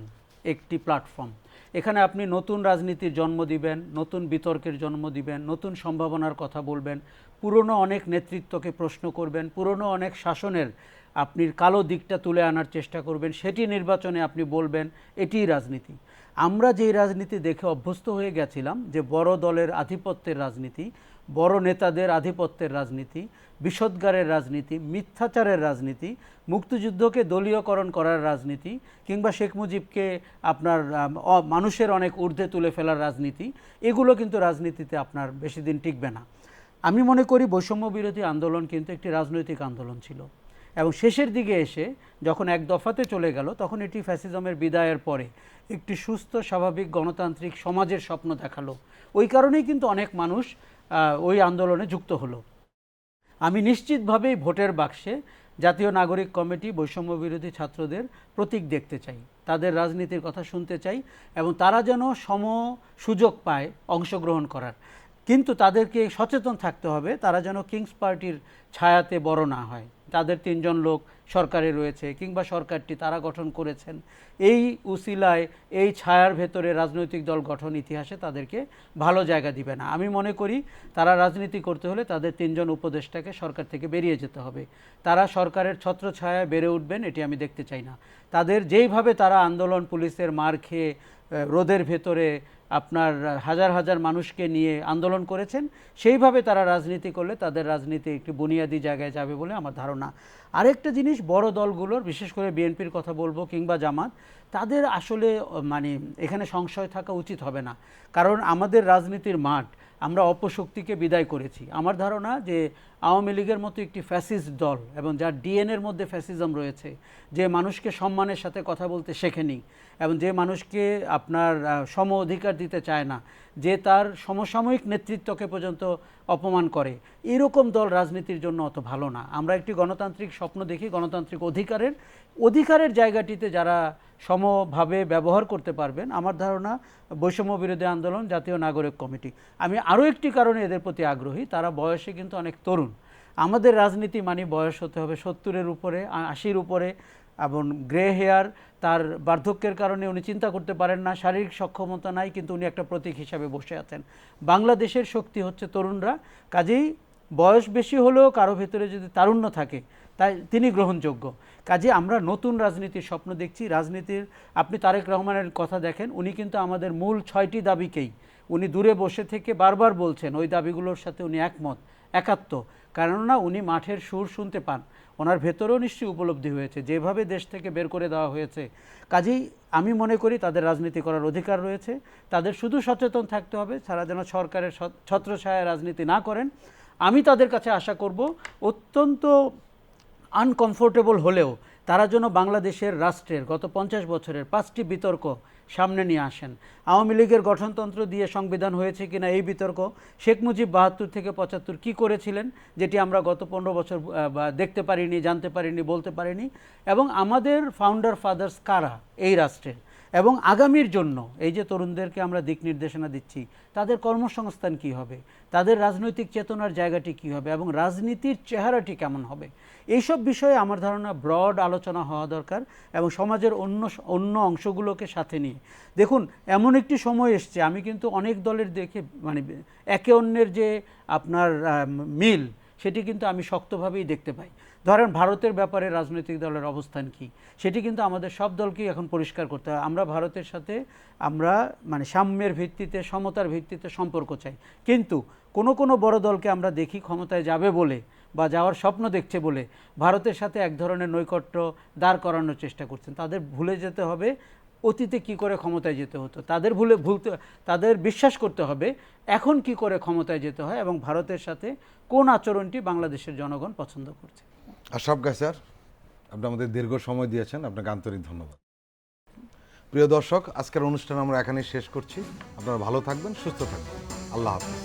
একটি প্ল্যাটফর্ম। এখানে আপনি নতুন রাজনীতির জন্ম দিবেন, নতুন বিতর্কের জন্ম দিবেন, নতুন সম্ভাবনার কথা বলবেন, পুরনো অনেক নেতৃত্বকে প্রশ্ন করবেন, পুরনো অনেক শাসনের আপনি কালো দিকটা তুলে আনার চেষ্টা করবেন, সেটি নির্বাচনে আপনি বলবেন, এটিই রাজনীতি। আমরা যেই রাজনীতি দেখে অভ্যস্ত হয়ে গেছিলাম, যে বড় দলের আধিপত্যের রাজনীতি, বড় নেতাদের আধিপত্যের রাজনীতি, বিষোদ্গারের রাজনীতি, মিথ্যাচারের রাজনীতি, মুক্তিযুদ্ধকে দলীয়করণ করার রাজনীতি, কিংবা শেখ মুজিবকে আপনার মানুষের অনেক ঊর্ধ্বে তুলে ফেলার রাজনীতি, এগুলো কিন্তু রাজনীতিতে আপনার বেশি দিন টিকবে না। আমি মনে করি বৈষম্য বিরোধী আন্দোলন কিন্তু একটি রাজনৈতিক আন্দোলন ছিল, এবং শেষের দিকে এসে যখন এক দফাতে চলে গেল, তখন এটি ফ্যাসিজমের বিদায়ের পরে একটি সুস্থ স্বাভাবিক গণতান্ত্রিক সমাজের স্বপ্ন দেখালো। ওই কারণেই কিন্তু অনেক মানুষ ওই আন্দোলনে যুক্ত হলো। আমি নিশ্চিতভাবেই ভোটের বাক্সে জাতীয় নাগরিক কমিটি বৈষম্য বিরোধী ছাত্রদের প্রতীক দেখতে চাই, তাদের রাজনীতির কথা শুনতে চাই, এবং তারা যেন সম সুযোগ পায় অংশগ্রহণ করার। কিন্তু তাদেরকে সচেতন থাকতে হবে, তারা যেন কিংস পার্টির ছায়াতে বড় না হয়। তাদের 3 জন লোক সরকারে রয়েছে, কিংবা সরকারটি তারা গঠন করেছেন, এই উসিলায় এই ছায়ার ভেতরে রাজনৈতিক দল গঠন ইতিহাসে তাদেরকে ভালো জায়গা দিবে না। আমি মনে করি তারা রাজনীতি করতে হলে তাদের 3 জন উপদেষ্টাকে সরকার থেকে বেরিয়ে যেতে হবে। তারা সরকারের ছত্রছায়ায় বেড়ে উঠবেন, এটি আমি দেখতে চাই না। তাদের যেইভাবে তারা আন্দোলন, পুলিশের মার খেয়ে রোদের ভেতরে আপনার হাজার হাজার মানুষকে নিয়ে আন্দোলন করেছেন, সেইভাবে তারা রাজনীতি করলে তাদের রাজনীতি একটি বুনিয়াদী জায়গায় যাবে বলে আমার ধারণা। আরেকটা জিনিস, বড় দলগুলোর, বিশেষ করে বিএনপির কথা বলবো কিংবা জামাত, তাদের আসলে মানে এখানে সংশয় থাকা উচিত হবে না। কারণ আমাদের রাজনীতির মাঠ, আমরা অপশক্তিকে বিদায় করেছি। আমার ধারণা যে আওয়ামী লীগের মতো একটি ফ্যাসিস্ট দল, এবং যার ডিএনএর মধ্যে ফ্যাসিজম রয়েছে, যে মানুষকে সম্মানের সাথে কথা বলতে শেখেনি, এবং যে মানুষকে আপনার সম অধিকার দিতে চায় না, যে তার সমসাময়িক নেতৃত্বকে পর্যন্ত অপমান করে, এরকম দল রাজনীতির জন্য অত ভালো না। আমরা একটি গণতান্ত্রিক স্বপ্ন দেখি, গণতান্ত্রিক অধিকারের জায়গাটিতে যারা সমভাবে ব্যবহার করতে পারবেন, আমার ধারণা বৈষম্য বিরোধী আন্দোলন, জাতীয় নাগরিক কমিটি। আমি আরও একটি কারণে এদের প্রতি আগ্রহী, তারা বয়সে কিন্তু অনেক তরুণ। আমাদের রাজনীতি মানে বয়স হতে হবে 70-এর উপরে, 80-র উপরে, এবং গ্রে হেয়ার, তার বার্ধক্যের কারণে উনি চিন্তা করতে পারেন না, শারীরিক সক্ষমতা নাই, কিন্তু উনি একটা প্রতীক হিসাবে বসে আছেন। বাংলাদেশের শক্তি হচ্ছে তরুণরা, কাজেই বয়স বেশি হলেও কারো ভেতরে যদি তারুণ্য থাকে, তাই তিনি গ্রহণযোগ্য। কাজে আমরা নতুন রাজনীতির স্বপ্ন দেখছি। রাজনীতির, আপনি তারেক রহমানের কথা দেখেন, উনি কিন্তু আমাদের মূল 6টি দাবিকেই উনি দূরে বসে থেকে বারবার বলছেন, ওই দাবিগুলোর সাথে উনি একমত, একাত্ম। কেননা উনি মাঠের সুর শুনতে পান, ওনার ভেতরেও নিশ্চয়ই উপলব্ধি হয়েছে যেভাবে দেশ থেকে বের করে দেওয়া হয়েছে। কাজেই আমি মনে করি তাদের রাজনীতি করার অধিকার রয়েছে, তাদের শুধু সচেতন থাকতে হবে, তারা যেন সরকারের ছত্রছায়ায় রাজনীতি না করেন। আমি তাদের কাছে আশা করব, অত্যন্ত আনকমফোর্টেবল হলেও তারা যেন বাংলাদেশের রাষ্ট্রের গত 50 বছরের 5টি বিতর্ক সামনে নিয়ে আসেন। আওয়ামী লীগের গঠনতন্ত্র দিয়ে সংবিধান হয়েছে কিনা এই বিতর্ক, শেখ মুজিব 72 থেকে 75 কী করেছিলেন যেটি আমরা গত 15 বছর দেখতে পারিনি, জানতে পারিনি, বলতে পারিনি, এবং আমাদের ফাউন্ডার ফাদার্স কারা এই রাষ্ট্রের, এবং আগামীর জন্য এই যে তরুণদেরকে আমরা দিক নির্দেশনা দিচ্ছি, তাদের কর্মসংস্থান কী হবে, তাদের রাজনৈতিক চেতনার জায়গাটি কী হবে, এবং রাজনীতির চেহারাটি কেমন হবে, এইসব বিষয়ে আমার ধারণা ব্রড আলোচনা হওয়া দরকার, এবং সমাজের অন্য অংশগুলোকে সাথে নিয়ে। দেখুন, এমন একটি সময় এসছে, আমি কিন্তু অনেক দলের দেখে মানে একে অন্যের যে আপনার মিল, সেটি কিন্তু আমি শক্তভাবেই দেখতে পাই। ধরেন ভারতের ব্যাপারে রাজনৈতিক দলের অবস্থান কি, সেটি কিন্তু আমাদের সব দলকেই এখন পরিষ্কার করতে হয়। আমরা ভারতের সাথে আমরা মানে সাম্যের ভিত্তিতে, সমতার ভিত্তিতে সম্পর্ক চাই, কিন্তু কোনো বড় দলকে আমরা দেখি ক্ষমতায় যাবে বলে বা যাওয়ার স্বপ্ন দেখছে বলে ভারতের সাথে এক ধরনের নৈকট্য দাঁড় করানোর চেষ্টা করছেন। তাদের ভুলে যেতে হবে অতীতে কি করে ক্ষমতায় যেতে হতো, তাদের বিশ্বাস করতে হবে এখন কি করে ক্ষমতায় যেতে হয় এবং ভারতের সাথে কোন আচরণটি বাংলাদেশের জনগণ পছন্দ করছে। আশরাফ গায়সার, আপনি আমাদের দীর্ঘ সময় দিয়েছেন, আপনাকে আন্তরিক ধন্যবাদ। প্রিয় দর্শক, আজকের অনুষ্ঠান আমরা এখানেই শেষ করছি। আপনারা ভালো থাকবেন, সুস্থ থাকবেন। আল্লাহ হাফেজ।